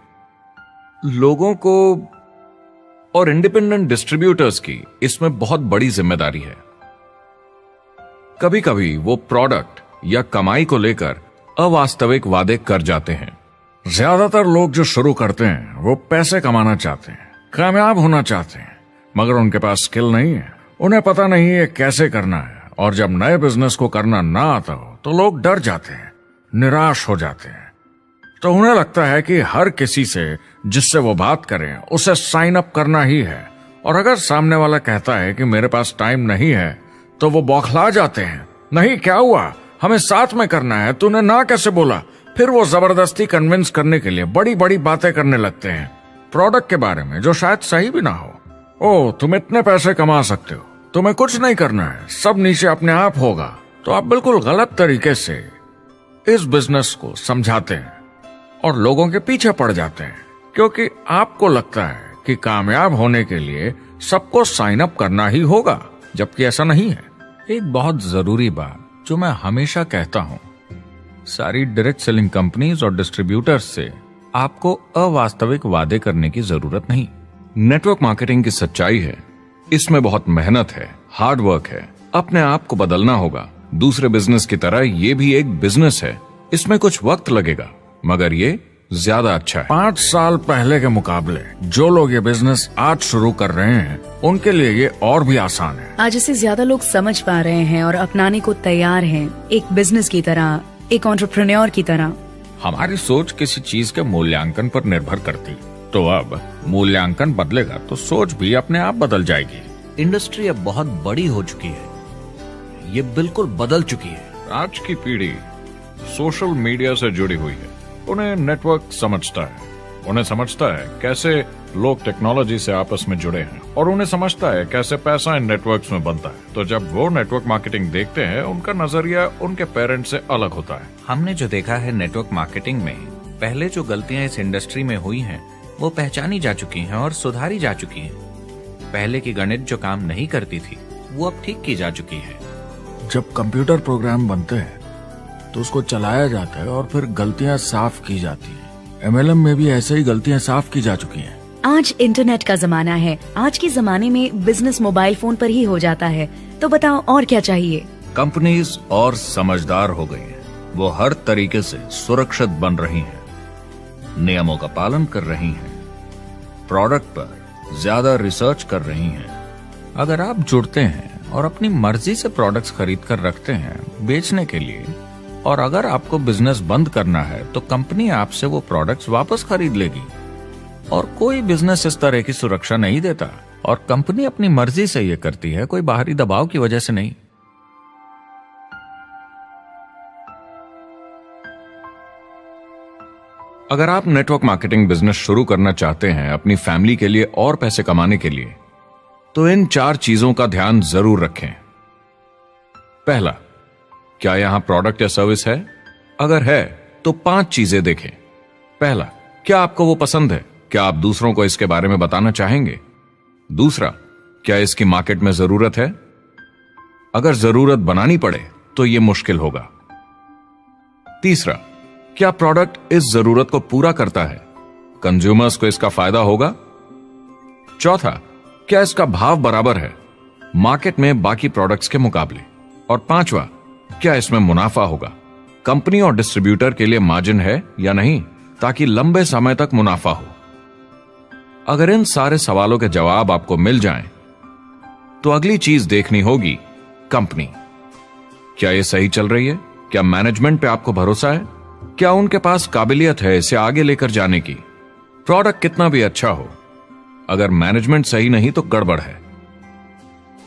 लोगों को और इंडिपेंडेंट डिस्ट्रीब्यूटर्स की इसमें बहुत बड़ी जिम्मेदारी है। कभी कभी वो प्रोडक्ट या कमाई को लेकर अवास्तविक वादे कर जाते हैं।
ज्यादातर लोग जो शुरू करते हैं वो पैसे कमाना चाहते हैं, कामयाब होना चाहते हैं, मगर उनके पास स्किल नहीं है, उन्हें पता नहीं है कैसे करना है, और जब नए बिजनेस को करना ना आता हो तो लोग डर जाते हैं, निराश हो जाते हैं। तो उन्हें लगता है कि हर किसी से जिससे वो बात करें उसे साइन अप करना ही है, और अगर सामने वाला कहता है कि मेरे पास टाइम नहीं है तो वो बौखला जाते हैं। नहीं, क्या हुआ, हमें साथ में करना है, तूने ना कैसे बोला। फिर वो जबरदस्ती कन्विंस करने के लिए बड़ी बड़ी बातें करने लगते हैं प्रोडक्ट के बारे में, जो शायद सही भी ना हो। ओ, तुम इतने पैसे कमा सकते हो, तुम्हें कुछ नहीं करना है, सब नीचे अपने आप होगा। तो आप बिल्कुल गलत तरीके से इस बिजनेस को समझाते हैं और लोगों के पीछे पड़ जाते हैं, क्योंकि आपको लगता है कि कामयाब होने के लिए सबको साइन अप करना ही होगा, जबकि ऐसा नहीं है।
एक बहुत जरूरी बात जो मैं हमेशा कहता हूं, सारी डायरेक्ट सेलिंग कंपनीज और डिस्ट्रीब्यूटर्स से आपको अवास्तविक वादे करने की जरूरत नहीं। नेटवर्क मार्केटिंग की सच्चाई है, इसमें बहुत मेहनत है, हार्ड वर्क है, अपने आप को बदलना होगा। दूसरे बिजनेस की तरह ये भी एक बिजनेस है, इसमें कुछ वक्त लगेगा, मगर ये ज्यादा अच्छा है।
5 साल पहले के मुकाबले जो लोग ये बिजनेस आज शुरू कर रहे हैं उनके लिए ये और भी आसान है।
आज इसे ज्यादा लोग समझ पा रहे हैं और अपनाने को तैयार हैं, एक बिजनेस की तरह, एक एंटरप्रेन्योर की तरह।
हमारी सोच किसी चीज के मूल्यांकन पर निर्भर करती, तो अब मूल्यांकन बदलेगा तो सोच भी अपने आप बदल जाएगी।
इंडस्ट्री अब बहुत बड़ी हो चुकी है, ये बिल्कुल बदल चुकी है।
आज की पीढ़ी सोशल मीडिया से जुड़ी हुई है, उन्हें नेटवर्क समझता है, उन्हें समझता है कैसे लोग टेक्नोलॉजी से आपस में जुड़े हैं, और उन्हें समझता है कैसे पैसा इन नेटवर्क्स में बनता है। तो जब वो नेटवर्क मार्केटिंग देखते हैं, उनका नजरिया उनके पेरेंट्स से अलग होता है।
हमने जो देखा है नेटवर्क मार्केटिंग में, पहले जो गलतियां इस इंडस्ट्री में हुई हैं, वो पहचानी जा चुकी हैं और सुधारी जा चुकी हैं। पहले की गणित जो काम नहीं करती थी, वो अब ठीक की जा चुकी है।
जब कंप्यूटर प्रोग्राम बनते हैं तो उसको चलाया जाता है और फिर गलतियां साफ की जाती हैं। MLM में भी ऐसे ही गलतियां साफ की जा चुकी हैं।
आज इंटरनेट का जमाना है, आज के जमाने में बिजनेस मोबाइल फोन पर ही हो जाता है। तो बताओ और क्या चाहिए।
कंपनीज और समझदार हो गई हैं, वो हर तरीके से सुरक्षित बन रही हैं, नियमों का पालन कर रही हैं, प्रोडक्ट पर ज्यादा रिसर्च कर रही हैं। अगर आप जुड़ते हैं और अपनी मर्जी से प्रोडक्ट्स खरीद कर रखते हैं बेचने के लिए, और अगर आपको बिजनेस बंद करना है तो कंपनी आपसे वो प्रोडक्ट्स वापस खरीद लेगी। और कोई बिजनेस इस तरह की सुरक्षा नहीं देता, और कंपनी अपनी मर्जी से ये करती है, कोई बाहरी दबाव की वजह से नहीं। अगर आप नेटवर्क मार्केटिंग बिजनेस शुरू करना चाहते हैं अपनी फैमिली के लिए और पैसे कमाने के लिए, तो इन 4 चीजों का ध्यान जरूर रखें। पहला, क्या यहां प्रोडक्ट या सर्विस है? अगर है तो 5 चीजें देखें। पहला, क्या आपको वो पसंद है? क्या आप दूसरों को इसके बारे में बताना चाहेंगे? दूसरा, क्या इसकी मार्केट में जरूरत है? अगर जरूरत बनानी पड़े तो यह मुश्किल होगा। तीसरा, क्या प्रोडक्ट इस जरूरत को पूरा करता है? कंज्यूमर्स को इसका फायदा होगा? चौथा, क्या इसका भाव बराबर है मार्केट में बाकी प्रोडक्ट्स के मुकाबले? और पांचवा, क्या इसमें मुनाफा होगा? कंपनी और डिस्ट्रीब्यूटर के लिए मार्जिन है या नहीं, ताकि लंबे समय तक मुनाफा हो। अगर इन सारे सवालों के जवाब आपको मिल जाएं, तो अगली चीज देखनी होगी कंपनी। क्या यह सही चल रही है? क्या मैनेजमेंट पे आपको भरोसा है? क्या उनके पास काबिलियत है इसे आगे लेकर जाने की? प्रोडक्ट कितना भी अच्छा हो, अगर मैनेजमेंट सही नहीं तो गड़बड़ है।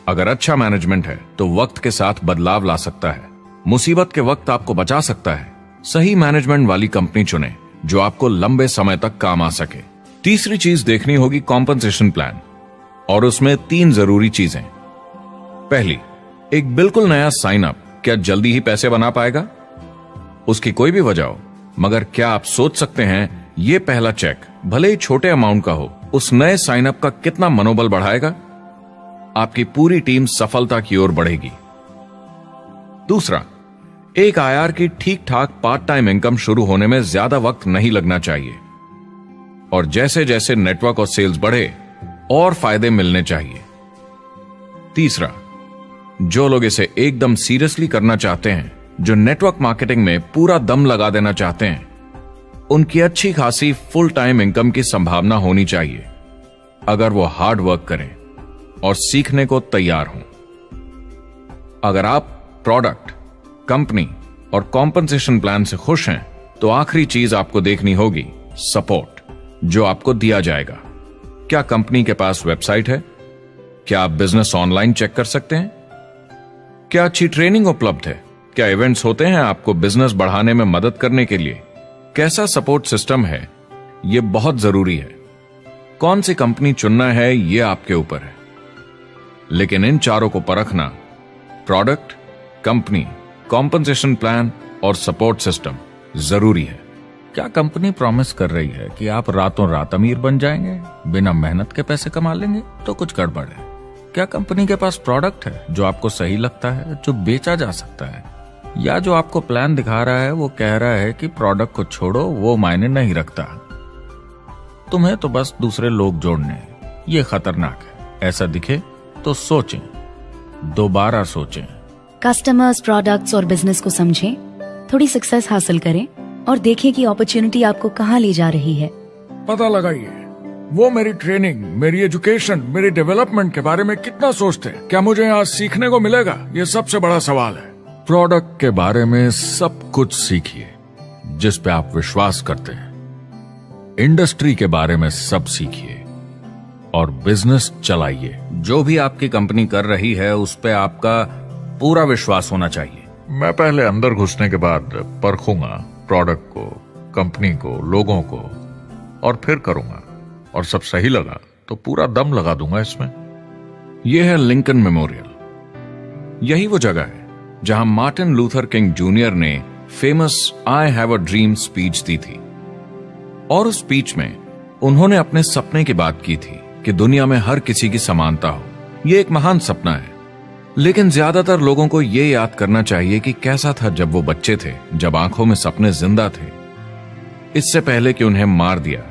अगर अच्छा मैनेजमेंट है तो वक्त के साथ बदलाव ला सकता है, मुसीबत के वक्त आपको बचा सकता है। सही मैनेजमेंट वाली कंपनी चुने जो आपको लंबे समय तक काम आ सके। तीसरी चीज देखनी होगी कॉम्पनसेशन प्लान, और उसमें 3 जरूरी चीजें। पहली, एक बिल्कुल नया साइन अप क्या जल्दी ही पैसे बना पाएगा? उसकी कोई भी वजह हो, मगर क्या आप सोच सकते हैं ये पहला चेक, भले ही छोटे अमाउंट का हो, उस नए साइन अप का कितना मनोबल बढ़ाएगा? आपकी पूरी टीम सफलता की ओर बढ़ेगी। दूसरा, एक IR की ठीक ठाक पार्ट टाइम इनकम शुरू होने में ज्यादा वक्त नहीं लगना चाहिए, और जैसे जैसे नेटवर्क और सेल्स बढ़े और फायदे मिलने चाहिए। तीसरा, जो लोग इसे एकदम सीरियसली करना चाहते हैं, जो नेटवर्क मार्केटिंग में पूरा दम लगा देना चाहते हैं, उनकी अच्छी खासी फुल टाइम इनकम की संभावना होनी चाहिए, अगर वो हार्ड वर्क करें और सीखने को तैयार हों। अगर आप प्रोडक्ट, कंपनी और कॉम्पनसेशन प्लान से खुश हैं, तो आखिरी चीज आपको देखनी होगी सपोर्ट, जो आपको दिया जाएगा। क्या कंपनी के पास वेबसाइट है? क्या आप बिजनेस ऑनलाइन चेक कर सकते हैं? क्या अच्छी ट्रेनिंग उपलब्ध है? क्या इवेंट्स होते हैं आपको बिजनेस बढ़ाने में मदद करने के लिए? कैसा सपोर्ट सिस्टम है? यह बहुत जरूरी है। कौन सी कंपनी चुनना है यह आपके ऊपर है, लेकिन इन चारों को परखना, प्रोडक्ट, कंपनी, कॉम्पनसेशन प्लान और सपोर्ट सिस्टम, जरूरी है। क्या कंपनी प्रॉमिस कर रही है कि आप रातों रात अमीर बन जाएंगे, बिना मेहनत के पैसे कमा लेंगे? तो कुछ गड़बड़ है। क्या कंपनी के पास प्रोडक्ट है जो आपको सही लगता है, जो बेचा जा सकता है? या जो आपको प्लान दिखा रहा है वो कह रहा है कि प्रोडक्ट को छोड़ो, वो मायने नहीं रखता, तुम्हें तो बस दूसरे लोग जोड़ने हैं? ये खतरनाक है। ऐसा दिखे तो सोचें, दोबारा सोचें।
कस्टमर्स, प्रोडक्ट्स और बिजनेस को समझें, थोड़ी सक्सेस हासिल करें और देखें कि अपॉर्चुनिटी आपको कहां ले जा रही है।
पता लगाइए वो मेरी ट्रेनिंग, मेरी एजुकेशन, मेरी डेवलपमेंट के बारे में कितना सोचते हैं। क्या मुझे यहाँ सीखने को मिलेगा? ये सबसे बड़ा सवाल है।
प्रोडक्ट के बारे में सब कुछ सीखिए जिस पे आप विश्वास करते हैं। इंडस्ट्री के बारे में सब सीखिए और बिजनेस चलाइए। जो भी आपकी कंपनी कर रही है उस पे आपका पूरा विश्वास होना चाहिए।
मैं पहले अंदर घुसने के बाद परखूंगा प्रोडक्ट को, कंपनी को, लोगों को, और फिर करूंगा। और सब सही लगा तो पूरा दम लगा दूंगा इसमें।
यह है लिंकन मेमोरियल। यही वो जगह है जहां मार्टिन लूथर किंग जूनियर ने famous I have a dream speech दी थी। और उस स्पीच में उन्होंने अपने सपने की बात की थी कि दुनिया में हर किसी की समानता हो। यह एक महान सपना है, लेकिन ज्यादातर लोगों को यह याद करना चाहिए कि कैसा था जब वो बच्चे थे, जब आंखों में सपने जिंदा थे, इससे पहले कि उन्हें मार दिया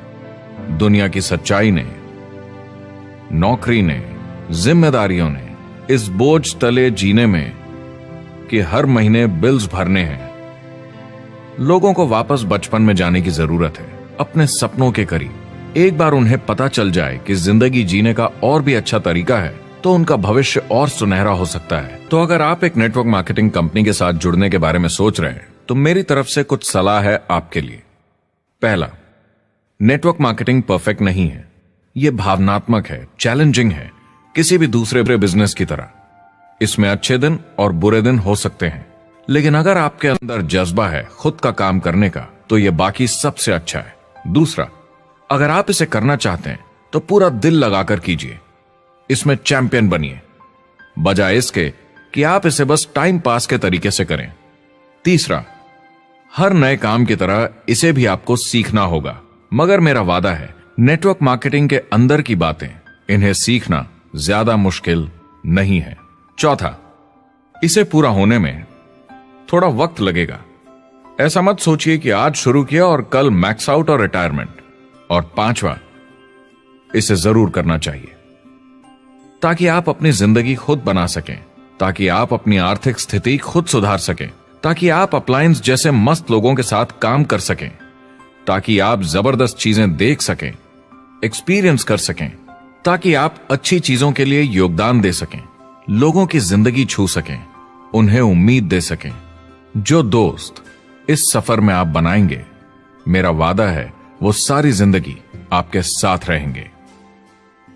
दुनिया की सच्चाई ने, नौकरी ने, जिम्मेदारियों ने, इस बोझ तले जीने में कि हर महीने बिल्स भरने हैं। लोगों को वापस बचपन में जाने की जरूरत है, अपने सपनों के करीब। एक बार उन्हें पता चल जाए कि जिंदगी जीने का और भी अच्छा तरीका है, तो उनका भविष्य और सुनहरा हो सकता है। तो अगर आप एक नेटवर्क मार्केटिंग कंपनी के साथ जुड़ने के बारे में सोच रहे हैं, तो मेरी तरफ से कुछ सलाह है आपके लिए। पहला, नेटवर्क मार्केटिंग परफेक्ट नहीं है। यह भावनात्मक है, चैलेंजिंग है, किसी भी दूसरे बिजनेस की तरह। इसमें अच्छे दिन और बुरे दिन हो सकते हैं, लेकिन अगर आपके अंदर जज्बा है खुद का काम करने का, तो यह बाकी सबसे अच्छा है। दूसरा, अगर आप इसे करना चाहते हैं तो पूरा दिल लगाकर कीजिए, इसमें चैंपियन बनिए, बजाय इसके कि आप इसे बस टाइम पास के तरीके से करें। तीसरा, हर नए काम की तरह इसे भी आपको सीखना होगा, मगर मेरा वादा है नेटवर्क मार्केटिंग के अंदर की बातें, इन्हें सीखना ज्यादा मुश्किल नहीं है। चौथा, इसे पूरा होने में थोड़ा वक्त लगेगा। ऐसा मत सोचिए कि आज शुरू किया और कल मैक्स आउट और रिटायरमेंट। और पांचवा, इसे जरूर करना चाहिए ताकि आप अपनी जिंदगी खुद बना सकें, ताकि आप अपनी आर्थिक स्थिति खुद सुधार सकें, ताकि आप अप्लायंस जैसे मस्त लोगों के साथ काम कर सकें, ताकि आप जबरदस्त चीजें देख सकें, एक्सपीरियंस कर सकें, ताकि आप अच्छी चीजों के लिए योगदान दे सकें, लोगों की जिंदगी छू सकें, उन्हें उम्मीद दे सकें। जो दोस्त इस सफर में आप बनाएंगे, मेरा वादा है वो सारी जिंदगी आपके साथ रहेंगे।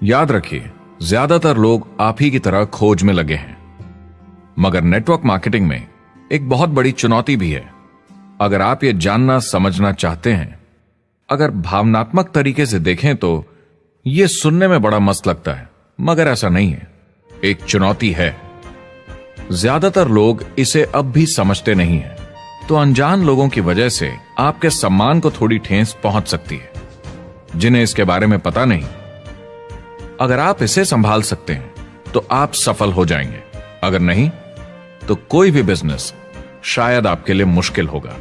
याद रखिए, ज्यादातर लोग आप ही की तरह खोज में लगे हैं, मगर नेटवर्क मार्केटिंग में एक बहुत बड़ी चुनौती भी है। अगर आप ये जानना समझना चाहते हैं, अगर भावनात्मक तरीके से देखें तो यह सुनने में बड़ा मस्त लगता है, मगर ऐसा नहीं है। एक चुनौती है। ज्यादातर लोग इसे अब भी समझते नहीं हैं, तो अनजान लोगों की वजह से आपके सम्मान को थोड़ी ठेस पहुंच सकती है, जिन्हें इसके बारे में पता नहीं। अगर आप इसे संभाल सकते हैं तो आप सफल हो जाएंगे, अगर नहीं तो कोई भी बिजनेस शायद आपके लिए मुश्किल होगा।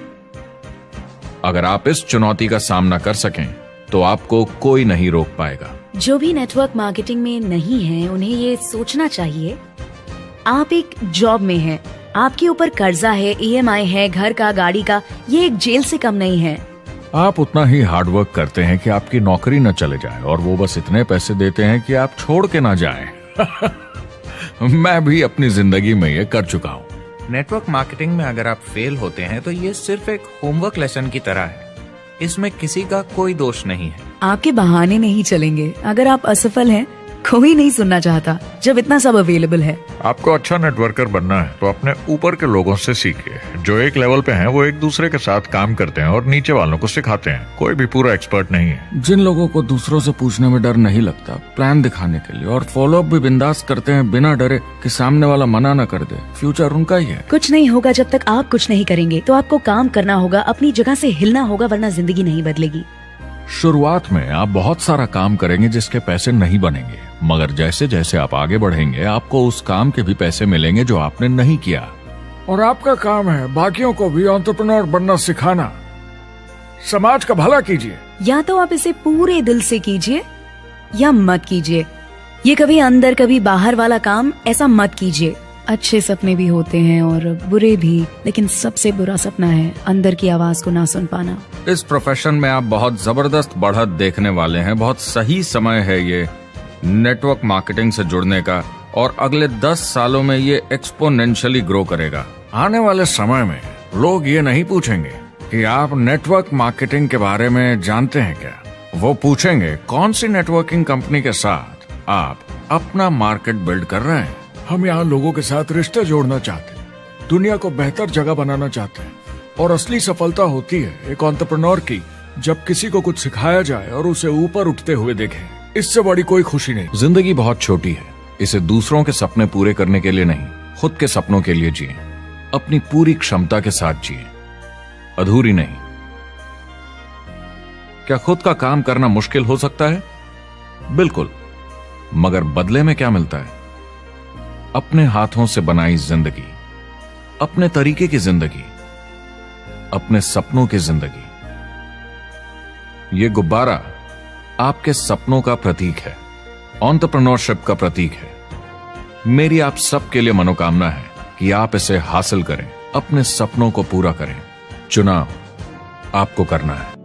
अगर आप इस चुनौती का सामना कर सकें तो आपको कोई नहीं रोक पाएगा।
जो भी नेटवर्क मार्केटिंग में नहीं है, उन्हें ये सोचना चाहिए, आप एक जॉब में हैं, आपके ऊपर कर्जा है, EMI है, घर का, गाड़ी का, ये एक जेल से कम नहीं है।
आप उतना ही हार्डवर्क करते हैं कि आपकी नौकरी न चले जाए, और वो बस इतने पैसे देते हैं कि आप छोड़ के ना जाएं। मैं भी अपनी जिंदगी में ये कर चुका हूँ।
नेटवर्क मार्केटिंग में अगर आप फेल होते हैं तो ये सिर्फ एक होमवर्क लेसन की तरह है। इसमें किसी का कोई दोष नहीं है।
आपके बहाने नहीं चलेंगे। अगर आप असफल हैं, कोई नहीं सुनना चाहता जब इतना सब अवेलेबल है।
आपको अच्छा नेटवर्कर बनना है तो अपने ऊपर के लोगों से सीखिए। जो एक लेवल पे हैं वो एक दूसरे के साथ काम करते हैं और नीचे वालों को सिखाते हैं। कोई भी पूरा एक्सपर्ट नहीं है। जिन लोगों को दूसरों से पूछने में डर नहीं लगता, प्लान दिखाने के लिए और फॉलो अप भी बिंदास करते हैं बिना डरे कि सामने वाला मना न कर दे, फ्यूचर उनका ही है।
कुछ नहीं होगा जब तक आप कुछ नहीं करेंगे। तो आपको काम करना होगा, अपनी जगह से हिलना होगा, वरना जिंदगी नहीं बदलेगी।
शुरुआत में आप बहुत सारा काम करेंगे जिसके पैसे नहीं बनेंगे, मगर जैसे जैसे आप आगे बढ़ेंगे आपको उस काम के भी पैसे मिलेंगे जो आपने नहीं किया। और आपका काम है बाकियों को भी एंटरप्रेन्योर बनना सिखाना। समाज का भला कीजिए।
या तो आप इसे पूरे दिल से कीजिए या मत कीजिए। ये कभी अंदर कभी बाहर वाला काम ऐसा मत कीजिए। अच्छे सपने भी होते हैं और बुरे भी, लेकिन सबसे बुरा सपना है अंदर की आवाज को ना सुन पाना।
इस प्रोफेशन में आप बहुत जबरदस्त बढ़त देखने वाले हैं। बहुत सही समय है ये नेटवर्क मार्केटिंग से जुड़ने का और अगले 10 सालों में ये एक्सपोनेंशियली ग्रो करेगा।
आने वाले समय में लोग ये नहीं पूछेंगे कि आप नेटवर्क मार्केटिंग के बारे में जानते हैं क्या। वो पूछेंगे कौन सी नेटवर्किंग कंपनी के साथ आप अपना मार्केट बिल्ड कर रहे हैं। हम यहाँ लोगों के साथ रिश्ते जोड़ना चाहते हैं, दुनिया को बेहतर जगह बनाना चाहते हैं। और असली सफलता होती है एक एंटरप्रेन्योर की जब किसी को कुछ सिखाया जाए और उसे ऊपर उठते हुए देखे। इससे बड़ी कोई खुशी नहीं।
जिंदगी बहुत छोटी है, इसे दूसरों के सपने पूरे करने के लिए नहीं, खुद के सपनों के लिए जिए। अपनी पूरी क्षमता के साथ जिए, अधूरी नहीं। क्या खुद का काम करना मुश्किल हो सकता है? बिल्कुल, मगर बदले में क्या मिलता है? अपने हाथों से बनाई जिंदगी, अपने तरीके की जिंदगी, अपने सपनों की जिंदगी। ये गुब्बारा आपके सपनों का प्रतीक है, एंटरप्रेन्योरशिप का प्रतीक है। मेरी आप सबके लिए मनोकामना है कि आप इसे हासिल करें, अपने सपनों को पूरा करें। चुनाव आपको करना है।